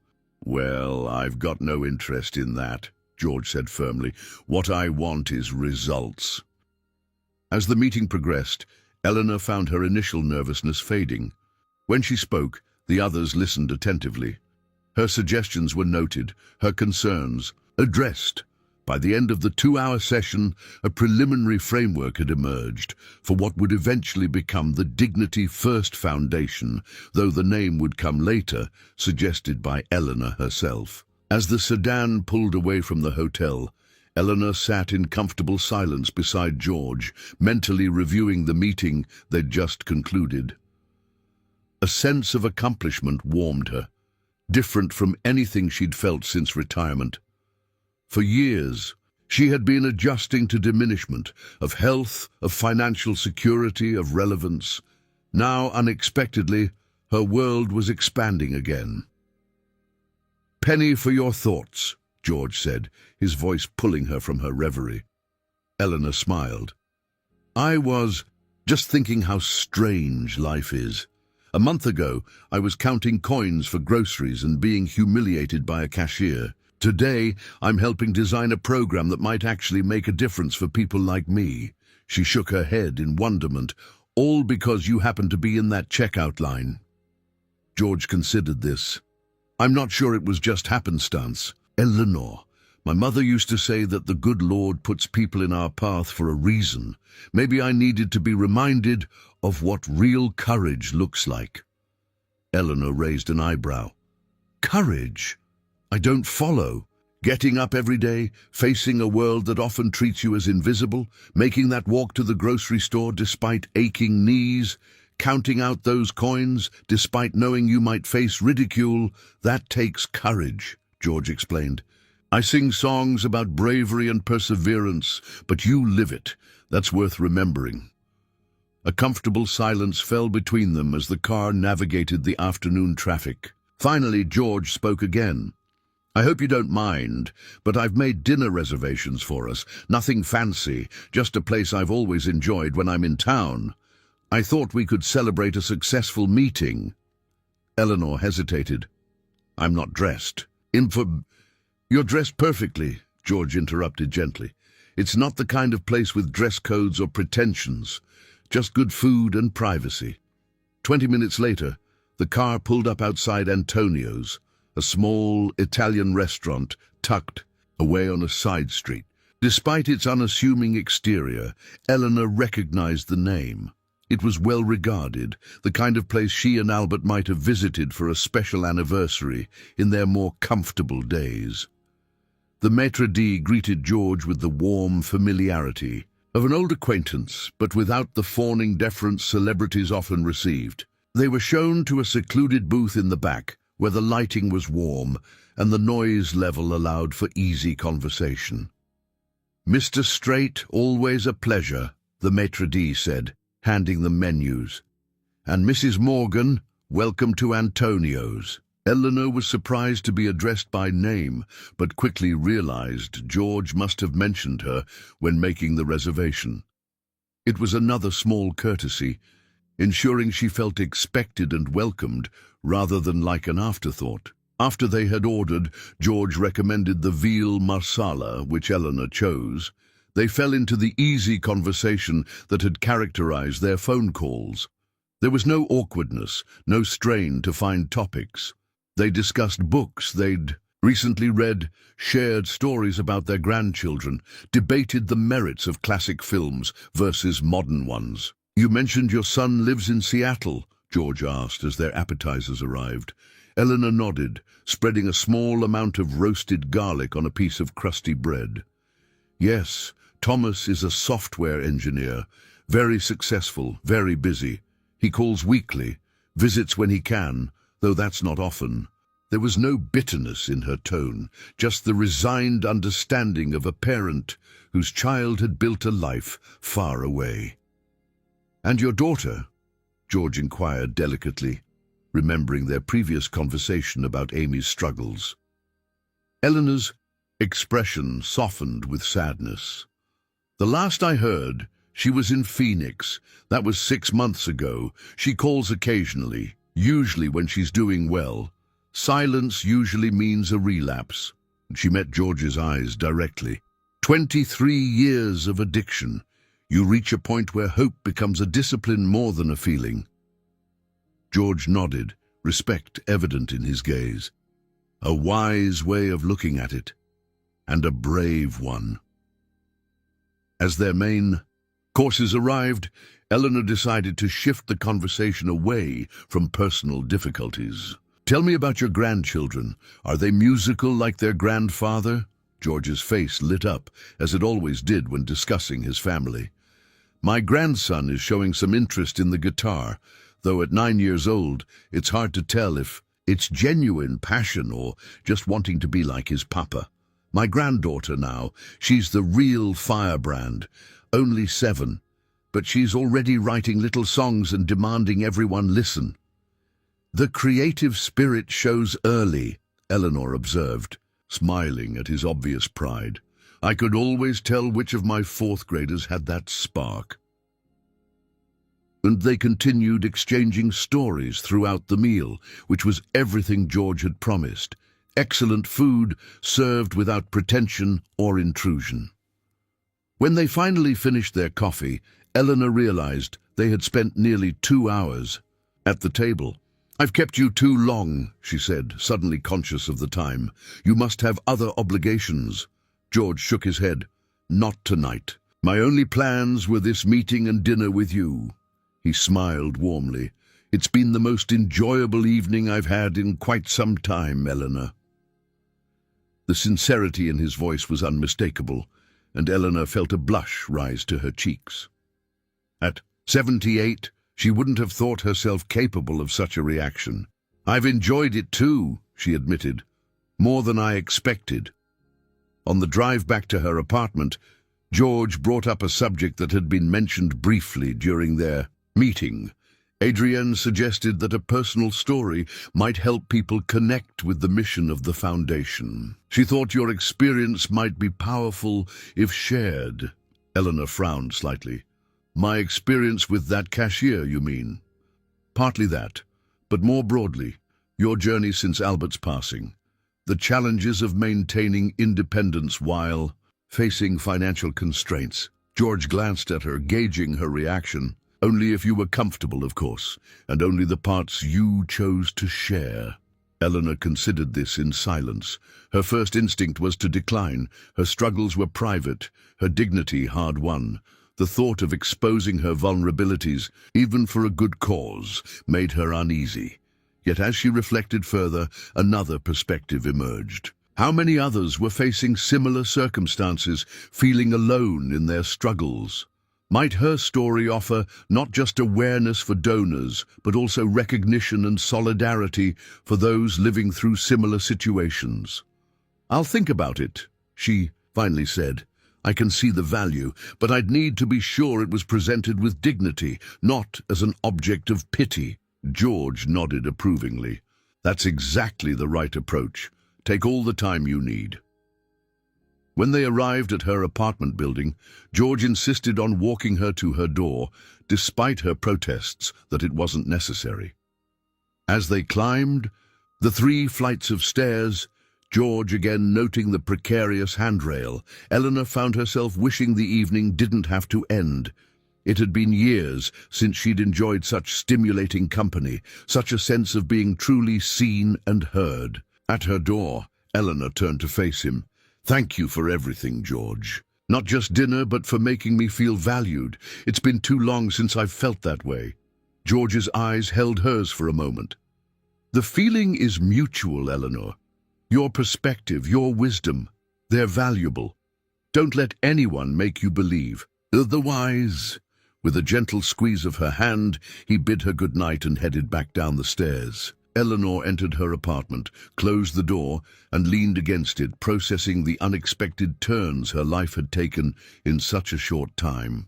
"Well, I've got no interest in that," George said firmly. "What I want is results." As the meeting progressed, Eleanor found her initial nervousness fading. When she spoke, the others listened attentively. Her suggestions were noted, her concerns addressed, By the end of the 2-hour session, a preliminary framework had emerged for what would eventually become the Dignity First Foundation, though the name would come later, suggested by Eleanor herself. As the sedan pulled away from the hotel, Eleanor sat in comfortable silence beside George, mentally reviewing the meeting they'd just concluded. A sense of accomplishment warmed her, different from anything she'd felt since retirement. For years, she had been adjusting to diminishment of health, of financial security, of relevance. Now, unexpectedly, her world was expanding again. "Penny for your thoughts," George said, his voice pulling her from her reverie. Eleanor smiled. "I was just thinking how strange life is. A month ago, I was counting coins for groceries and being humiliated by a cashier. Today, I'm helping design a program that might actually make a difference for people like me." She shook her head in wonderment. "All because you happen to be in that checkout line." George considered this. "I'm not sure it was just happenstance. Eleanor, my mother used to say that the good Lord puts people in our path for a reason. Maybe I needed to be reminded of what real courage looks like." Eleanor raised an eyebrow. "Courage? I don't follow. Getting up every day, facing a world that often treats you as invisible, making that walk to the grocery store despite aching knees, counting out those coins despite knowing you might face ridicule, that takes courage," George explained. "I sing songs about bravery and perseverance, but you live it. That's worth remembering." A comfortable silence fell between them as the car navigated the afternoon traffic. Finally, George spoke again. "I hope you don't mind, but I've made dinner reservations for us. Nothing fancy, just a place I've always enjoyed when I'm in town. I thought we could celebrate a successful meeting." Eleanor hesitated. "I'm not dressed." "You're dressed perfectly," George interrupted gently. "It's not the kind of place with dress codes or pretensions, just good food and privacy." 20 minutes later, the car pulled up outside Antonio's, a small Italian restaurant tucked away on a side street. Despite its unassuming exterior, Eleanor recognized the name. It was well regarded, the kind of place she and Albert might have visited for a special anniversary in their more comfortable days. The maître d' greeted George with the warm familiarity of an old acquaintance, but without the fawning deference celebrities often received. They were shown to a secluded booth in the back, where the lighting was warm and the noise level allowed for easy conversation. "Mr. Starit, always a pleasure," the maître d' said, handing them menus. "And Mrs. Morgan, welcome to Antonio's." Eleanor was surprised to be addressed by name, but quickly realized George must have mentioned her when making the reservation. It was another small courtesy, ensuring she felt expected and welcomed rather than like an afterthought. After they had ordered, George recommended the veal marsala, which Eleanor chose. They fell into the easy conversation that had characterized their phone calls. There was no awkwardness, no strain to find topics. They discussed books they'd recently read, shared stories about their grandchildren, debated the merits of classic films versus modern ones. "You mentioned your son lives in Seattle," George asked as their appetizers arrived. Eleanor nodded, spreading a small amount of roasted garlic on a piece of crusty bread. "Yes, Thomas is a software engineer, very successful, very busy. He calls weekly, visits when he can, though that's not often." There was no bitterness in her tone, just the resigned understanding of a parent whose child had built a life far away. "And your daughter?" George inquired delicately, remembering their previous conversation about Amy's struggles. Eleanor's expression softened with sadness. "The last I heard, she was in Phoenix. That was 6 months ago. She calls occasionally, usually when she's doing well. Silence usually means a relapse." She met George's eyes directly. 23 years of addiction. You reach a point where hope becomes a discipline more than a feeling." George nodded, respect evident in his gaze. "A wise way of looking at it." and a brave one. As their main courses arrived, Eleanor decided to shift the conversation away from personal difficulties. "Tell me about your grandchildren. Are they musical like their grandfather?" George's face lit up, as it always did when discussing his family. "My grandson is showing some interest in the guitar, though at 9 years old, it's hard to tell if it's genuine passion or just wanting to be like his papa. My granddaughter now, she's the real firebrand, only 7, but she's already writing little songs and demanding everyone listen." "The creative spirit shows early," Eleanor observed, smiling at his obvious pride. "I could always tell which of my 4th graders had that spark." And they continued exchanging stories throughout the meal, which was everything George had promised. Excellent food served without pretension or intrusion. When they finally finished their coffee, Eleanor realized they had spent nearly 2 hours at the table. "I've kept you too long," she said, suddenly conscious of the time. "You must have other obligations." George shook his head. "Not tonight. My only plans were this meeting and dinner with you." He smiled warmly. "It's been the most enjoyable evening I've had in quite some time, Eleanor." The sincerity in his voice was unmistakable, and Eleanor felt a blush rise to her cheeks. At 78, she wouldn't have thought herself capable of such a reaction. "I've enjoyed it too," she admitted, "more than I expected." On the drive back to her apartment, George brought up a subject that had been mentioned briefly during their meeting. Adrienne suggested that a personal story might help people connect with the mission of the foundation. "She thought your experience might be powerful if shared." Eleanor frowned slightly. "My experience with that cashier, you mean?" "Partly that, but more broadly, your journey since Albert's passing. The challenges of maintaining independence while facing financial constraints." George glanced at her, gauging her reaction. "Only if you were comfortable, of course, and only the parts you chose to share." Eleanor considered this in silence. Her first instinct was to decline. Her struggles were private, her dignity hard-won. The thought of exposing her vulnerabilities, even for a good cause, made her uneasy. Yet as she reflected further, another perspective emerged. How many others were facing similar circumstances, feeling alone in their struggles? Might her story offer not just awareness for donors, but also recognition and solidarity for those living through similar situations? "I'll think about it," she finally said. "I can see the value, but I'd need to be sure it was presented with dignity, not as an object of pity." George nodded approvingly. "That's exactly the right approach. Take all the time you need." When they arrived at her apartment building, George insisted on walking her to her door, despite her protests that it wasn't necessary. As they climbed the 3 flights of stairs, George again noting the precarious handrail, Eleanor found herself wishing the evening didn't have to end. It had been years since she'd enjoyed such stimulating company, such a sense of being truly seen and heard. At her door, Eleanor turned to face him. "Thank you for everything, George. Not just dinner, but for making me feel valued. It's been too long since I've felt that way." George's eyes held hers for a moment. "The feeling is mutual, Eleanor. Your perspective, your wisdom, they're valuable. Don't let anyone make you believe otherwise." With a gentle squeeze of her hand, he bid her good night and headed back down the stairs. Eleanor entered her apartment, closed the door, and leaned against it, processing the unexpected turns her life had taken in such a short time.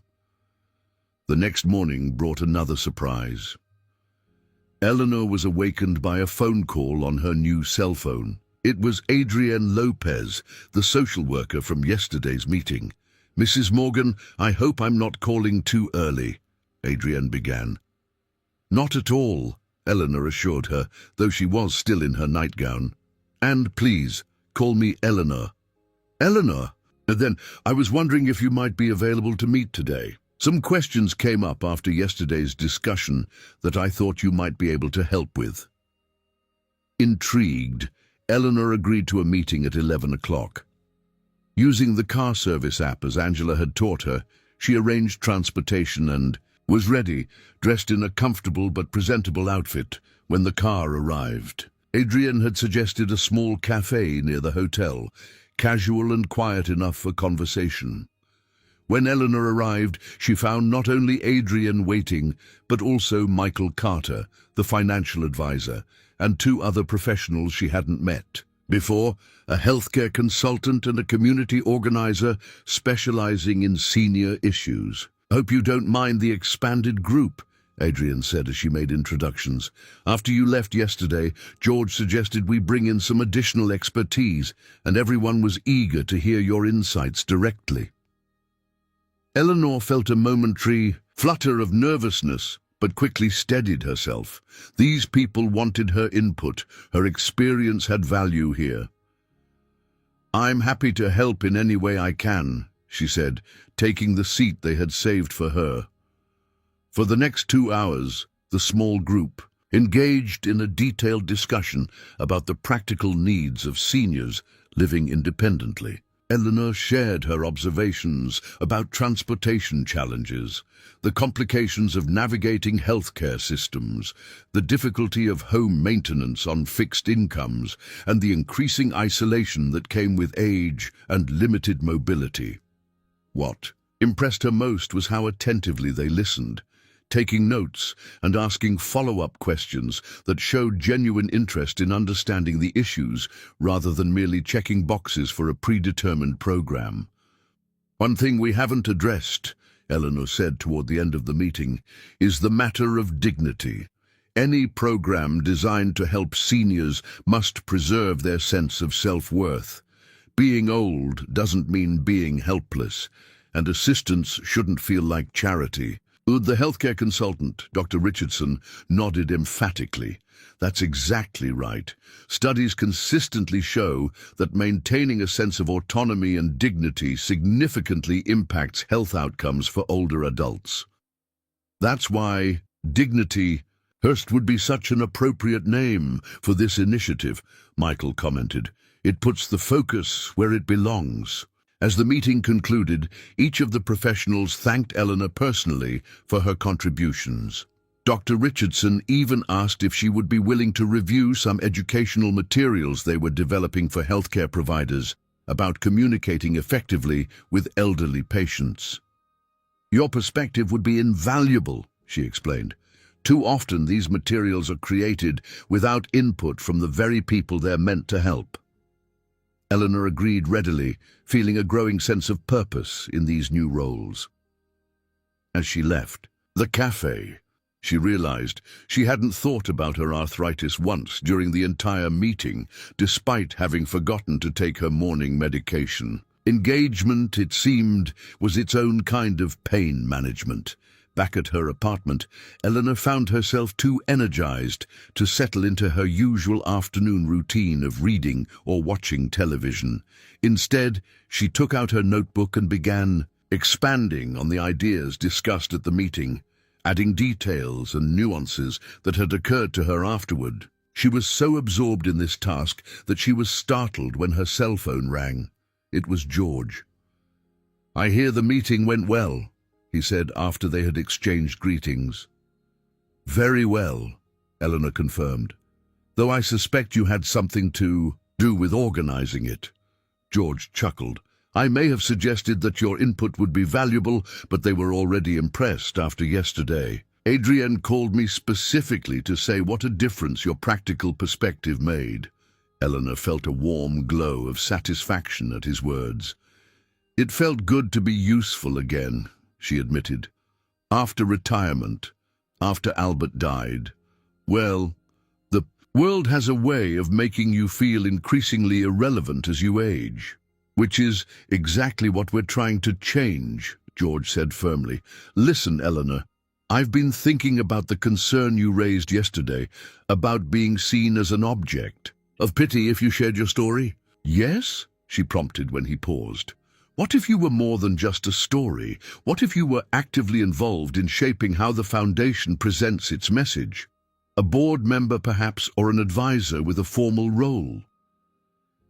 The next morning brought another surprise. Eleanor was awakened by a phone call on her new cell phone. It was Adrienne Lopez, the social worker from yesterday's meeting. "Mrs. Morgan, I hope I'm not calling too early," Adrienne began. "Not at all," Eleanor assured her, though she was still in her nightgown. "And please, call me Eleanor." "Eleanor? Then I was wondering if you might be available to meet today. Some questions came up after yesterday's discussion that I thought you might be able to help with." Intrigued, Eleanor agreed to a meeting at 11 o'clock. Using the car service app as Angela had taught her, she arranged transportation and was ready, dressed in a comfortable but presentable outfit, when the car arrived. Adrian had suggested a small cafe near the hotel, casual and quiet enough for conversation. When Eleanor arrived, she found not only Adrian waiting, but also Michael Carter, the financial advisor, and two other professionals she hadn't met before, a healthcare consultant and a community organizer specializing in senior issues. "Hope you don't mind the expanded group," Adrian said as she made introductions. "After you left yesterday, George suggested we bring in some additional expertise, and everyone was eager to hear your insights directly." Eleanor felt a momentary flutter of nervousness, but quickly steadied herself. These people wanted her input. Her experience had value here. "I'm happy to help in any way I can," she said, taking the seat they had saved for her. For the next 2 hours, the small group engaged in a detailed discussion about the practical needs of seniors living independently. Eleanor shared her observations about transportation challenges, the complications of navigating healthcare systems, the difficulty of home maintenance on fixed incomes, and the increasing isolation that came with age and limited mobility. What impressed her most was how attentively they listened, taking notes and asking follow-up questions that showed genuine interest in understanding the issues rather than merely checking boxes for a predetermined program. "One thing we haven't addressed," Eleanor said toward the end of the meeting, "is the matter of dignity. Any program designed to help seniors must preserve their sense of self-worth. Being old doesn't mean being helpless, and assistance shouldn't feel like charity." The healthcare consultant, Dr. Richardson, nodded emphatically. "That's exactly right. Studies consistently show that maintaining a sense of autonomy and dignity significantly impacts health outcomes for older adults. That's why dignity, Hurst would be such an appropriate name for this initiative," Michael commented. "It puts the focus where it belongs." As the meeting concluded, each of the professionals thanked Eleanor personally for her contributions. Dr. Richardson even asked if she would be willing to review some educational materials they were developing for healthcare providers about communicating effectively with elderly patients. "Your perspective would be invaluable," she explained. "Too often these materials are created without input from the very people they're meant to help." Eleanor agreed readily, feeling a growing sense of purpose in these new roles. As she left the cafe, she realized she hadn't thought about her arthritis once during the entire meeting, despite having forgotten to take her morning medication. Engagement, it seemed, was its own kind of pain management. Back at her apartment, Eleanor found herself too energized to settle into her usual afternoon routine of reading or watching television. Instead, she took out her notebook and began expanding on the ideas discussed at the meeting, adding details and nuances that had occurred to her afterward. She was so absorbed in this task that she was startled when her cell phone rang. It was George. "I hear the meeting went well," he said after they had exchanged greetings. "Very well," Eleanor confirmed, "though I suspect you had something to do with organizing it." George chuckled. "I may have suggested that your input would be valuable, but they were already impressed after yesterday. Adrienne called me specifically to say what a difference your practical perspective made." Eleanor felt a warm glow of satisfaction at his words. "It felt good to be useful again," she admitted. "After retirement, after Albert died, well, the world has a way of making you feel increasingly irrelevant as you age." "Which is exactly what we're trying to change," George said firmly. "Listen, Eleanor, I've been thinking about the concern you raised yesterday, about being seen as an object. Of pity if you shared your story." "Yes?" she prompted when he paused. "What if you were more than just a story? What if you were actively involved in shaping how the Foundation presents its message? A board member, perhaps, or an advisor with a formal role?"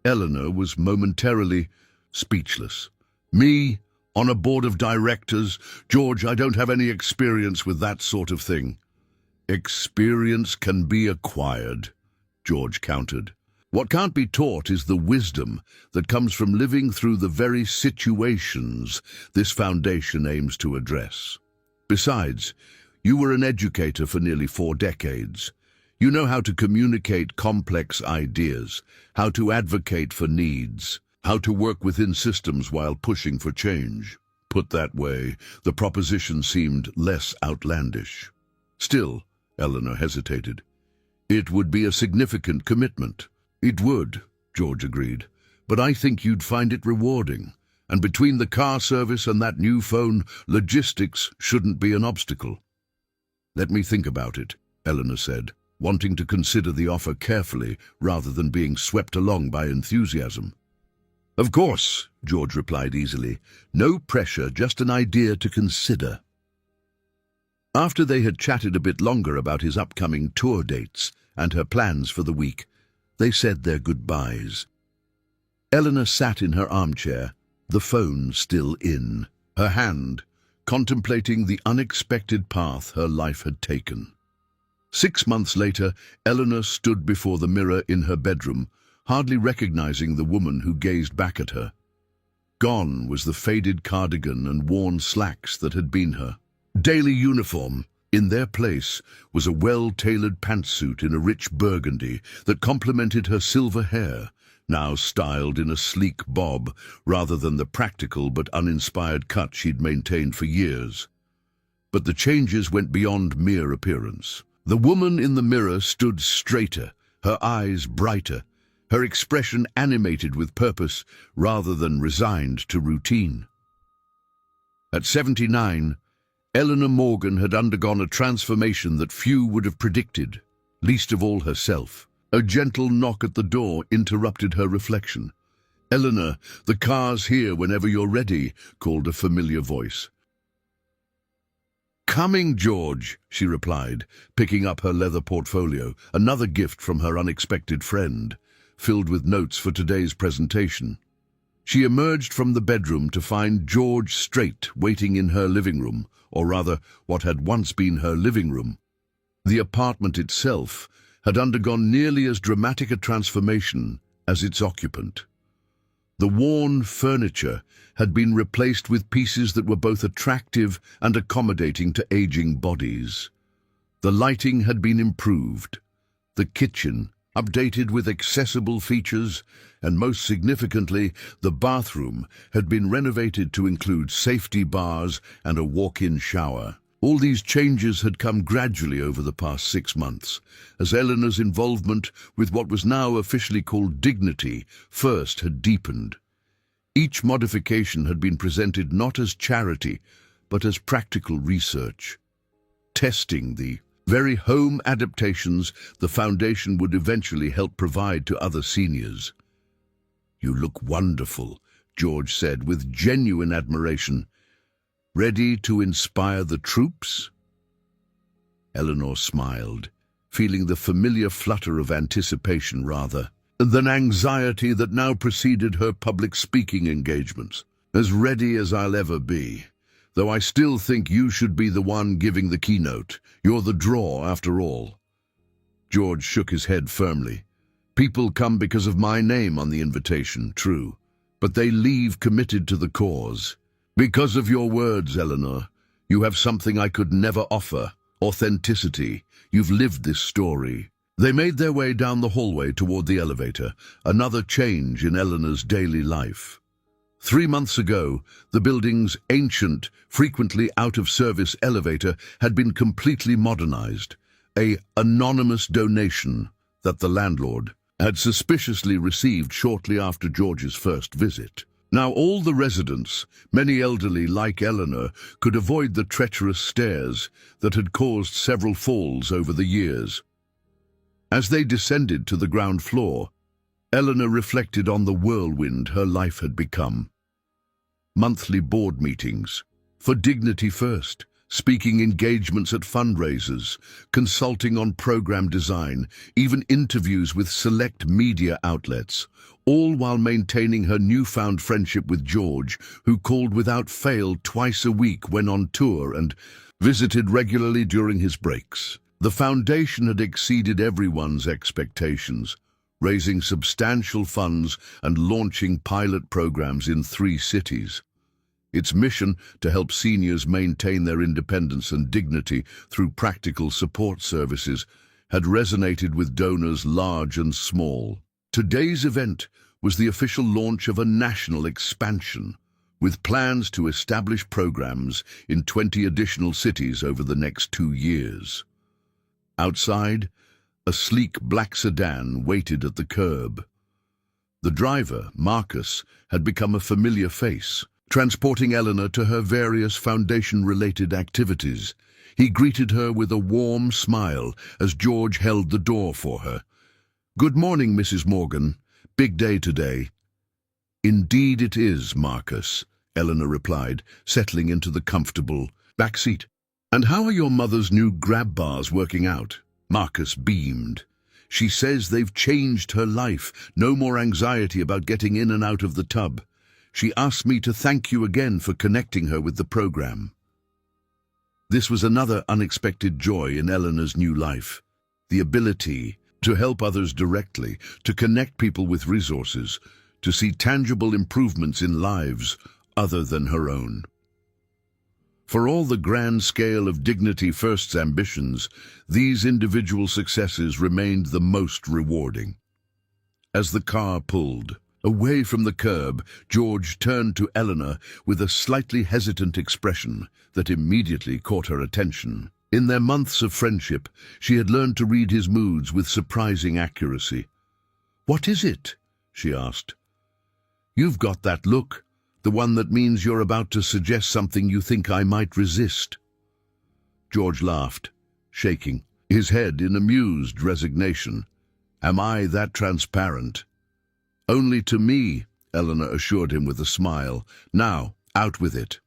Eleanor was momentarily speechless. Me, on a board of directors? George, I don't have any experience with that sort of thing. Experience can be acquired, George countered. What can't be taught is the wisdom that comes from living through the very situations this foundation aims to address. Besides, you were an educator for nearly 4 decades. You know how to communicate complex ideas, how to advocate for needs, how to work within systems while pushing for change. Put that way, the proposition seemed less outlandish. Still, Eleanor hesitated. It would be a significant commitment. It would, George agreed, but I think you'd find it rewarding. And between the car service and that new phone, logistics shouldn't be an obstacle. Let me think about it, Eleanor said, wanting to consider the offer carefully rather than being swept along by enthusiasm. Of course, George replied easily. No pressure, just an idea to consider. After they had chatted a bit longer about his upcoming tour dates and her plans for the week, they said their goodbyes. Eleanor sat in her armchair, the phone still in, her hand contemplating the unexpected path her life had taken. 6 months later, Eleanor stood before the mirror in her bedroom, hardly recognizing the woman who gazed back at her. Gone was the faded cardigan and worn slacks that had been her daily uniform. In their place was a well-tailored pantsuit in a rich burgundy that complemented her silver hair, now styled in a sleek bob rather than the practical but uninspired cut she'd maintained for years. But the changes went beyond mere appearance. The woman in the mirror stood straighter, her eyes brighter, her expression animated with purpose rather than resigned to routine. At 79, Eleanor Morgan had undergone a transformation that few would have predicted, least of all herself. A gentle knock at the door interrupted her reflection. "Eleanor, the car's here whenever you're ready," called a familiar voice. "Coming, George," she replied, picking up her leather portfolio, another gift from her unexpected friend, filled with notes for today's presentation. She emerged from the bedroom to find George Starit waiting in her living room, or rather, what had once been her living room. The apartment itself had undergone nearly as dramatic a transformation as its occupant. The worn furniture had been replaced with pieces that were both attractive and accommodating to aging bodies. The lighting had been improved, the kitchen updated with accessible features, and most significantly, the bathroom had been renovated to include safety bars and a walk-in shower. All these changes had come gradually over the past 6 months, as Eleanor's involvement with what was now officially called Dignity First had deepened. Each modification had been presented not as charity, but as practical research, testing the very home adaptations the foundation would eventually help provide to other seniors. "You look wonderful," George said with genuine admiration. "Ready to inspire the troops?" Eleanor smiled, feeling the familiar flutter of anticipation rather than anxiety that now preceded her public speaking engagements. "As ready as I'll ever be. Though I still think you should be the one giving the keynote. You're the draw, after all." George shook his head firmly. "People come because of my name on the invitation, true, but they leave committed to the cause. Because of your words, Eleanor, you have something I could never offer: authenticity. You've lived this story." They made their way down the hallway toward the elevator, another change in Eleanor's daily life. 3 months ago, the building's ancient, frequently out-of-service elevator had been completely modernized, an anonymous donation that the landlord had suspiciously received shortly after George's first visit. Now all the residents, many elderly like Eleanor, could avoid the treacherous stairs that had caused several falls over the years. As they descended to the ground floor, Eleanor reflected on the whirlwind her life had become. Monthly board meetings, for Dignity First, speaking engagements at fundraisers, consulting on program design, even interviews with select media outlets, all while maintaining her newfound friendship with George, who called without fail twice a week when on tour and visited regularly during his breaks. The foundation had exceeded everyone's expectations, raising substantial funds and launching pilot programs in 3 cities. Its mission to help seniors maintain their independence and dignity through practical support services had resonated with donors large and small. Today's event was the official launch of a national expansion, with plans to establish programs in 20 additional cities over the next 2 years. Outside, a sleek black sedan waited at the curb. The driver, Marcus, had become a familiar face, transporting Eleanor to her various foundation-related activities. He greeted her with a warm smile as George held the door for her. "Good morning, Mrs. Morgan. Big day today." "Indeed it is, Marcus," Eleanor replied, settling into the comfortable back seat. "And how are your mother's new grab bars working out?" Marcus beamed. "She says they've changed her life. No more anxiety about getting in and out of the tub. She asked me to thank you again for connecting her with the program." This was another unexpected joy in Eleanor's new life. The ability to help others directly, to connect people with resources, to see tangible improvements in lives other than her own. For all the grand scale of Dignity First's ambitions, these individual successes remained the most rewarding. As the car pulled away from the curb, George turned to Eleanor with a slightly hesitant expression that immediately caught her attention. In their months of friendship, she had learned to read his moods with surprising accuracy. "What is it?" she asked. "You've got that look, the one that means you're about to suggest something you think I might resist." George laughed, shaking his head in amused resignation. "Am I that transparent?" "Only to me," Eleanor assured him with a smile. "Now, out with it."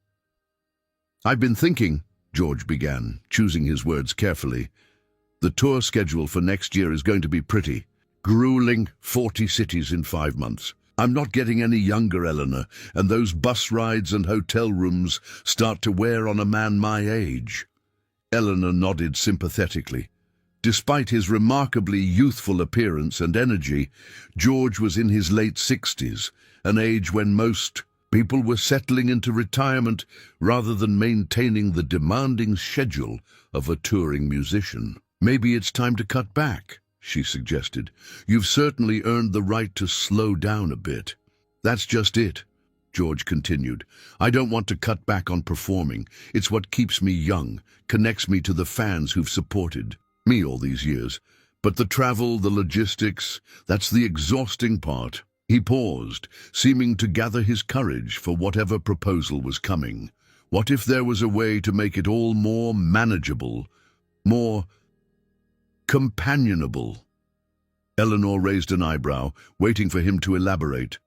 "I've been thinking," George began, choosing his words carefully. "The tour schedule for next year is going to be pretty grueling. 40 cities in 5 months. I'm not getting any younger, Eleanor, and those bus rides and hotel rooms start to wear on a man my age." Eleanor nodded sympathetically. Despite his remarkably youthful appearance and energy, George was in his late 60s, an age when most people were settling into retirement rather than maintaining the demanding schedule of a touring musician. "Maybe it's time to cut back," she suggested. "You've certainly earned the right to slow down a bit." "That's just it," George continued. "I don't want to cut back on performing. It's what keeps me young, connects me to the fans who've supported me all these years. But the travel, the logistics, that's the exhausting part." He paused, seeming to gather his courage for whatever proposal was coming. What if there was a way to make it all more manageable, more companionable? Eleanor raised an eyebrow, waiting for him to elaborate.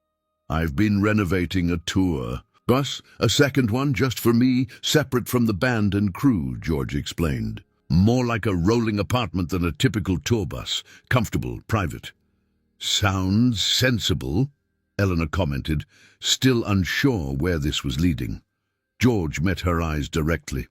"I've been renovating a tour bus, a second one just for me, separate from the band and crew," George explained. "More like a rolling apartment than a typical tour bus, comfortable, private." "Sounds sensible," Eleanor commented, still unsure where this was leading. George met her eyes directly.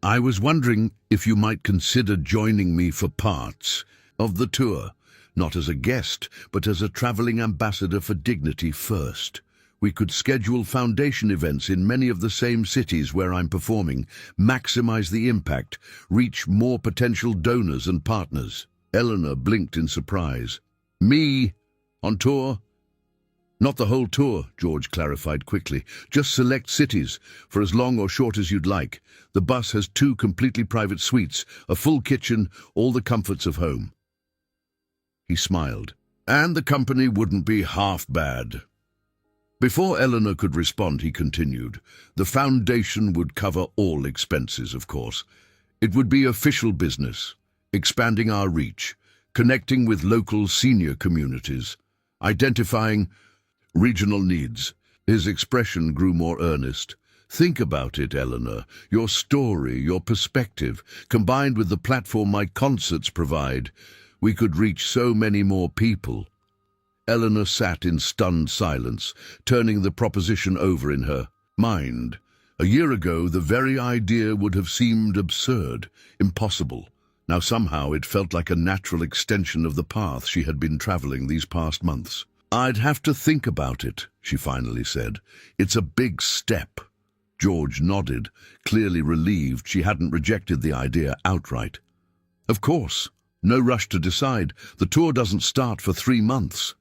"I was wondering if you might consider joining me for parts of the tour, not as a guest, but as a traveling ambassador for Dignity First. We could schedule foundation events in many of the same cities where I'm performing, maximize the impact, reach more potential donors and partners." Eleanor blinked in surprise. "Me? On tour?" "Not the whole tour," George clarified quickly. "Just select cities, for as long or short as you'd like. The bus has 2 completely private suites, a full kitchen, all the comforts of home." He smiled. "And the company wouldn't be half bad." Before Eleanor could respond, he continued. "The foundation would cover all expenses, of course. It would be official business, expanding our reach, connecting with local senior communities, identifying regional needs." His expression grew more earnest, Think about it, Eleanor. Your story, your perspective, combined with the platform my concerts provide, we could reach so many more people. Eleanor sat in stunned silence, turning the proposition over in her mind. A year ago, the very idea would have seemed absurd, impossible. Now somehow it felt like a natural extension of the path she had been traveling these past months. "I'd have to think about it," she finally said. "It's a big step." George nodded, clearly relieved she hadn't rejected the idea outright. "Of course. No rush to decide. The tour doesn't start for 3 months."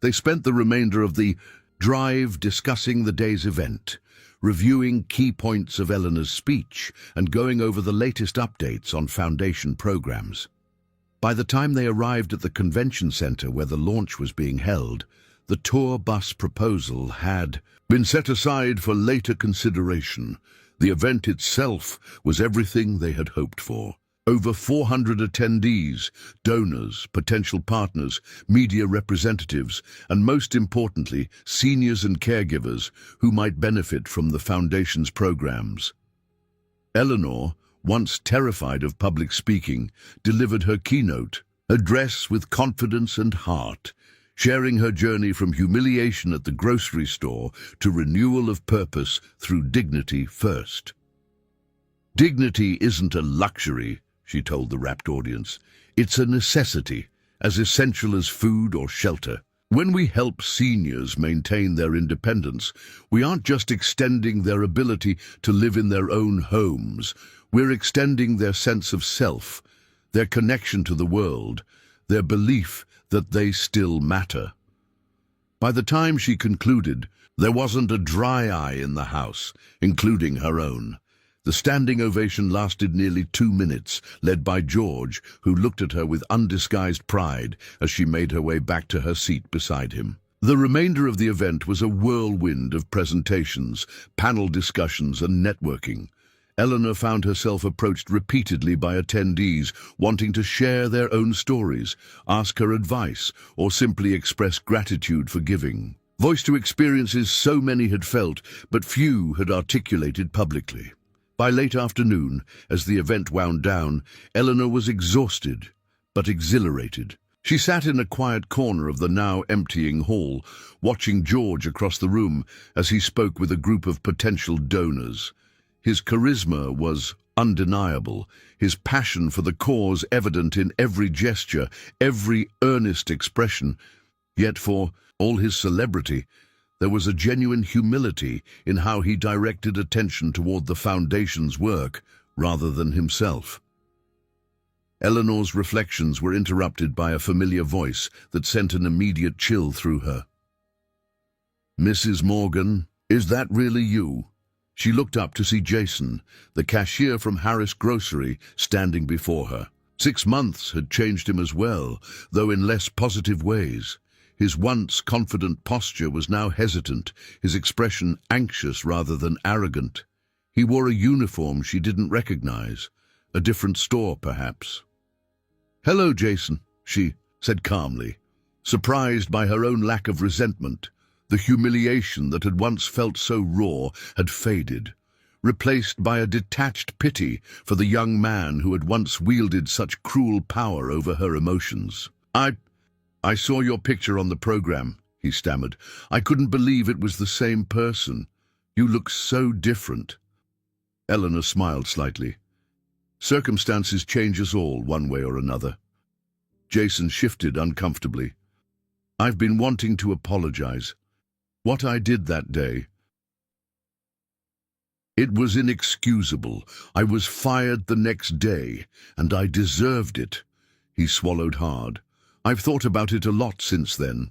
They spent the remainder of the drive discussing the day's event, reviewing key points of Eleanor's speech and going over the latest updates on Foundation programs. By the time they arrived at the convention center where the launch was being held, the tour bus proposal had been set aside for later consideration. The event itself was everything they had hoped for. Over 400 attendees, donors, potential partners, media representatives, and most importantly, seniors and caregivers who might benefit from the Foundation's programs. Eleanor, once terrified of public speaking, delivered her keynote address with confidence and heart, sharing her journey from humiliation at the grocery store to renewal of purpose through dignity first. "Dignity isn't a luxury," she told the rapt audience. "It's a necessity, as essential as food or shelter. When we help seniors maintain their independence, we aren't just extending their ability to live in their own homes. We're extending their sense of self, their connection to the world, their belief that they still matter." By the time she concluded, there wasn't a dry eye in the house, including her own. The standing ovation lasted nearly 2 minutes, led by George, who looked at her with undisguised pride as she made her way back to her seat beside him. The remainder of the event was a whirlwind of presentations, panel discussions, and networking. Eleanor found herself approached repeatedly by attendees wanting to share their own stories, ask her advice, or simply express gratitude for giving. Voice to experiences so many had felt, but few had articulated publicly. By late afternoon, as the event wound down, Eleanor was exhausted, but exhilarated. She sat in a quiet corner of the now emptying hall, watching George across the room as he spoke with a group of potential donors. His charisma was undeniable, his passion for the cause evident in every gesture, every earnest expression. Yet for all his celebrity, there was a genuine humility in how he directed attention toward the Foundation's work rather than himself. Eleanor's reflections were interrupted by a familiar voice that sent an immediate chill through her. "Mrs. Morgan, is that really you?" She looked up to see Jason, the cashier from Harris Grocery, standing before her. 6 months had changed him as well, though in less positive ways. His once confident posture was now hesitant, his expression anxious rather than arrogant. He wore a uniform she didn't recognize, a different store perhaps. "Hello, Jason," she said calmly, surprised by her own lack of resentment. The humiliation that had once felt so raw had faded, replaced by a detached pity for the young man who had once wielded such cruel power over her emotions. I saw your picture on the program," he stammered. "I couldn't believe it was the same person. You look so different." Eleanor smiled slightly. "Circumstances change us all, one way or another." Jason shifted uncomfortably. "I've been wanting to apologize. What I did that day, it was inexcusable. I was fired the next day, and I deserved it." He swallowed hard. "I've thought about it a lot since then."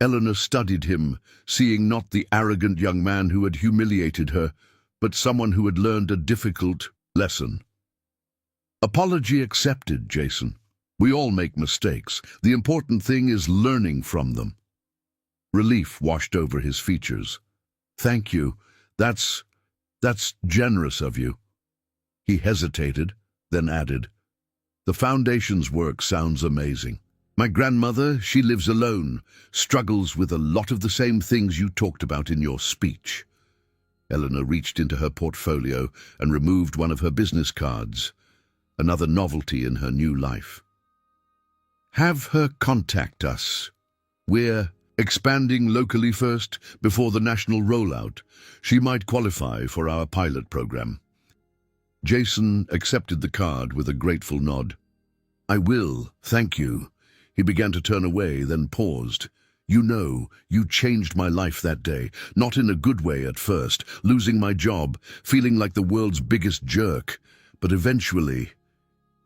Eleanor studied him, seeing not the arrogant young man who had humiliated her, but someone who had learned a difficult lesson. "Apology accepted, Jason. We all make mistakes. The important thing is learning from them." Relief washed over his features. "Thank you. That's generous of you." He hesitated, then added, "The Foundation's work sounds amazing. My grandmother, she lives alone, struggles with a lot of the same things you talked about in your speech." Eleanor reached into her portfolio and removed one of her business cards, another novelty in her new life. Have her contact us. We're expanding locally first, before the national rollout. She might qualify for our pilot program. Jason accepted the card with a grateful nod. I will, thank you. He began to turn away, then paused. You know, you changed my life that day, not in a good way at first, losing my job, feeling like the world's biggest jerk. But eventually,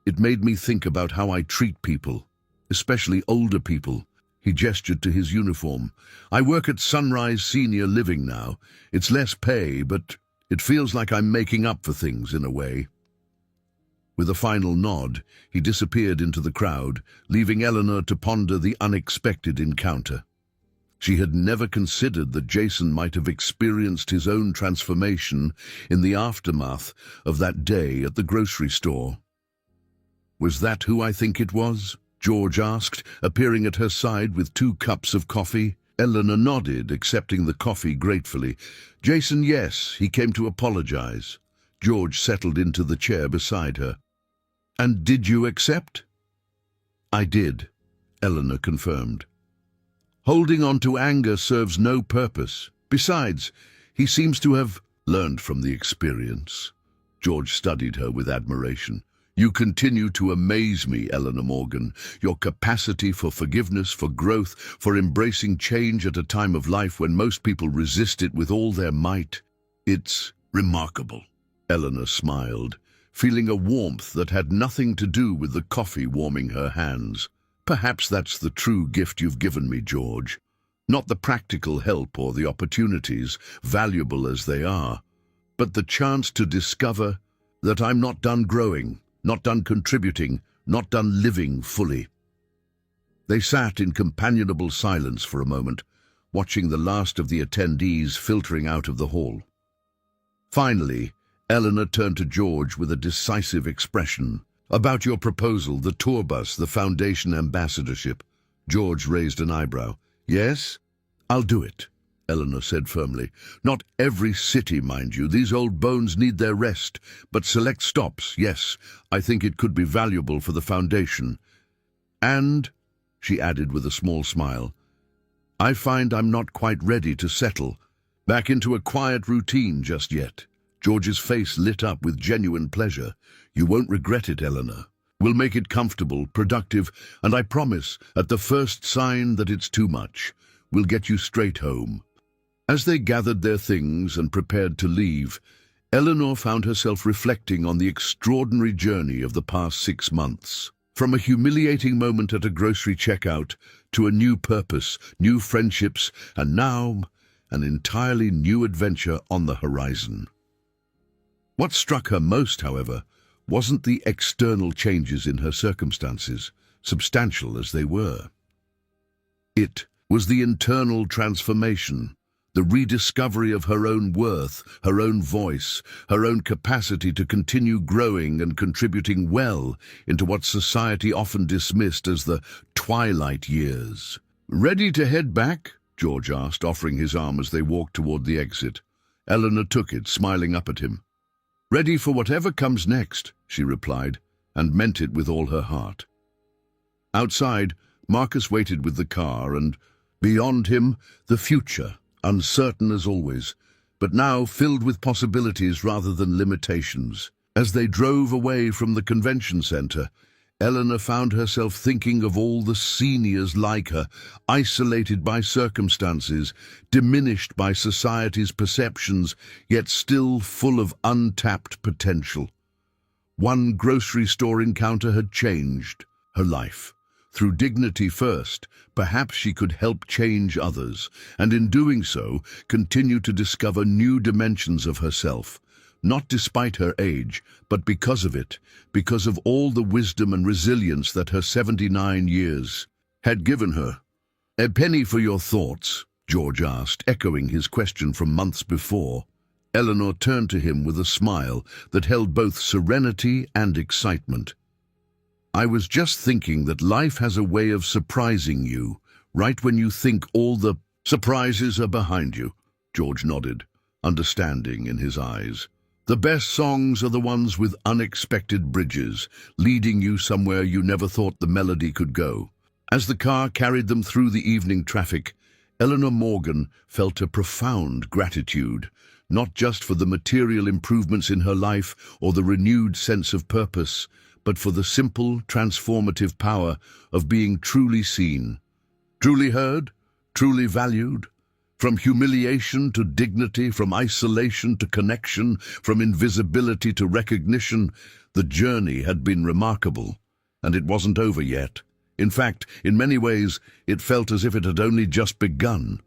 it made me think about how I treat people, especially older people. He gestured to his uniform. I work at Sunrise Senior Living now. It's less pay, but it feels like I'm making up for things in a way. With a final nod, he disappeared into the crowd, leaving Eleanor to ponder the unexpected encounter. She had never considered that Jason might have experienced his own transformation in the aftermath of that day at the grocery store. Was that who I think it was? George asked, appearing at her side with 2 cups of coffee. Eleanor nodded, accepting the coffee gratefully. Jason, yes, he came to apologize. George settled into the chair beside her. And did you accept? I did, Eleanor confirmed. Holding on to anger serves no purpose. Besides, he seems to have learned from the experience. George studied her with admiration. You continue to amaze me, Eleanor Morgan. Your capacity for forgiveness, for growth, for embracing change at a time of life when most people resist it with all their might. It's remarkable. Eleanor smiled, feeling a warmth that had nothing to do with the coffee warming her hands. Perhaps that's the true gift you've given me, George. Not the practical help or the opportunities, valuable as they are, but the chance to discover that I'm not done growing, not done contributing, not done living fully. They sat in companionable silence for a moment, watching the last of the attendees filtering out of the hall. Finally, Eleanor turned to George with a decisive expression. About your proposal, the tour bus, the foundation ambassadorship. George raised an eyebrow. Yes? I'll do it, Eleanor said firmly. Not every city, mind you. These old bones need their rest. But select stops, yes. I think it could be valuable for the foundation. And, she added with a small smile, I find I'm not quite ready to settle back into a quiet routine just yet. George's face lit up with genuine pleasure. You won't regret it, Eleanor. We'll make it comfortable, productive, and I promise, at the first sign that it's too much, we'll get you straight home. As they gathered their things and prepared to leave, Eleanor found herself reflecting on the extraordinary journey of the past 6 months. From a humiliating moment at a grocery checkout to a new purpose, new friendships, and now an entirely new adventure on the horizon. What struck her most, however, wasn't the external changes in her circumstances, substantial as they were. It was the internal transformation, the rediscovery of her own worth, her own voice, her own capacity to continue growing and contributing well into what society often dismissed as the twilight years. Ready to head back? George asked, offering his arm as they walked toward the exit. Eleanor took it, smiling up at him. Ready for whatever comes next, she replied, and meant it with all her heart. Outside, Marcus waited with the car, and beyond him, the future, uncertain as always, but now filled with possibilities rather than limitations. As they drove away from the convention center, Eleanor found herself thinking of all the seniors like her, isolated by circumstances, diminished by society's perceptions, yet still full of untapped potential. One grocery store encounter had changed her life. Through dignity first, perhaps she could help change others, and in doing so, continue to discover new dimensions of herself. Not despite her age, but because of it, because of all the wisdom and resilience that her 79 years had given her. A penny for your thoughts, George asked, echoing his question from months before. Eleanor turned to him with a smile that held both serenity and excitement. I was just thinking that life has a way of surprising you, right when you think all the surprises are behind you, George nodded. understanding in his eyes. The best songs are the ones with unexpected bridges, leading you somewhere you never thought the melody could go. As the car carried them through the evening traffic, Eleanor Morgan felt a profound gratitude, not just for the material improvements in her life or the renewed sense of purpose, but for the simple, transformative power of being truly seen, truly heard, truly valued. From humiliation to dignity, from isolation to connection, from invisibility to recognition, the journey had been remarkable, and it wasn't over yet. In fact, in many ways, it felt as if it had only just begun.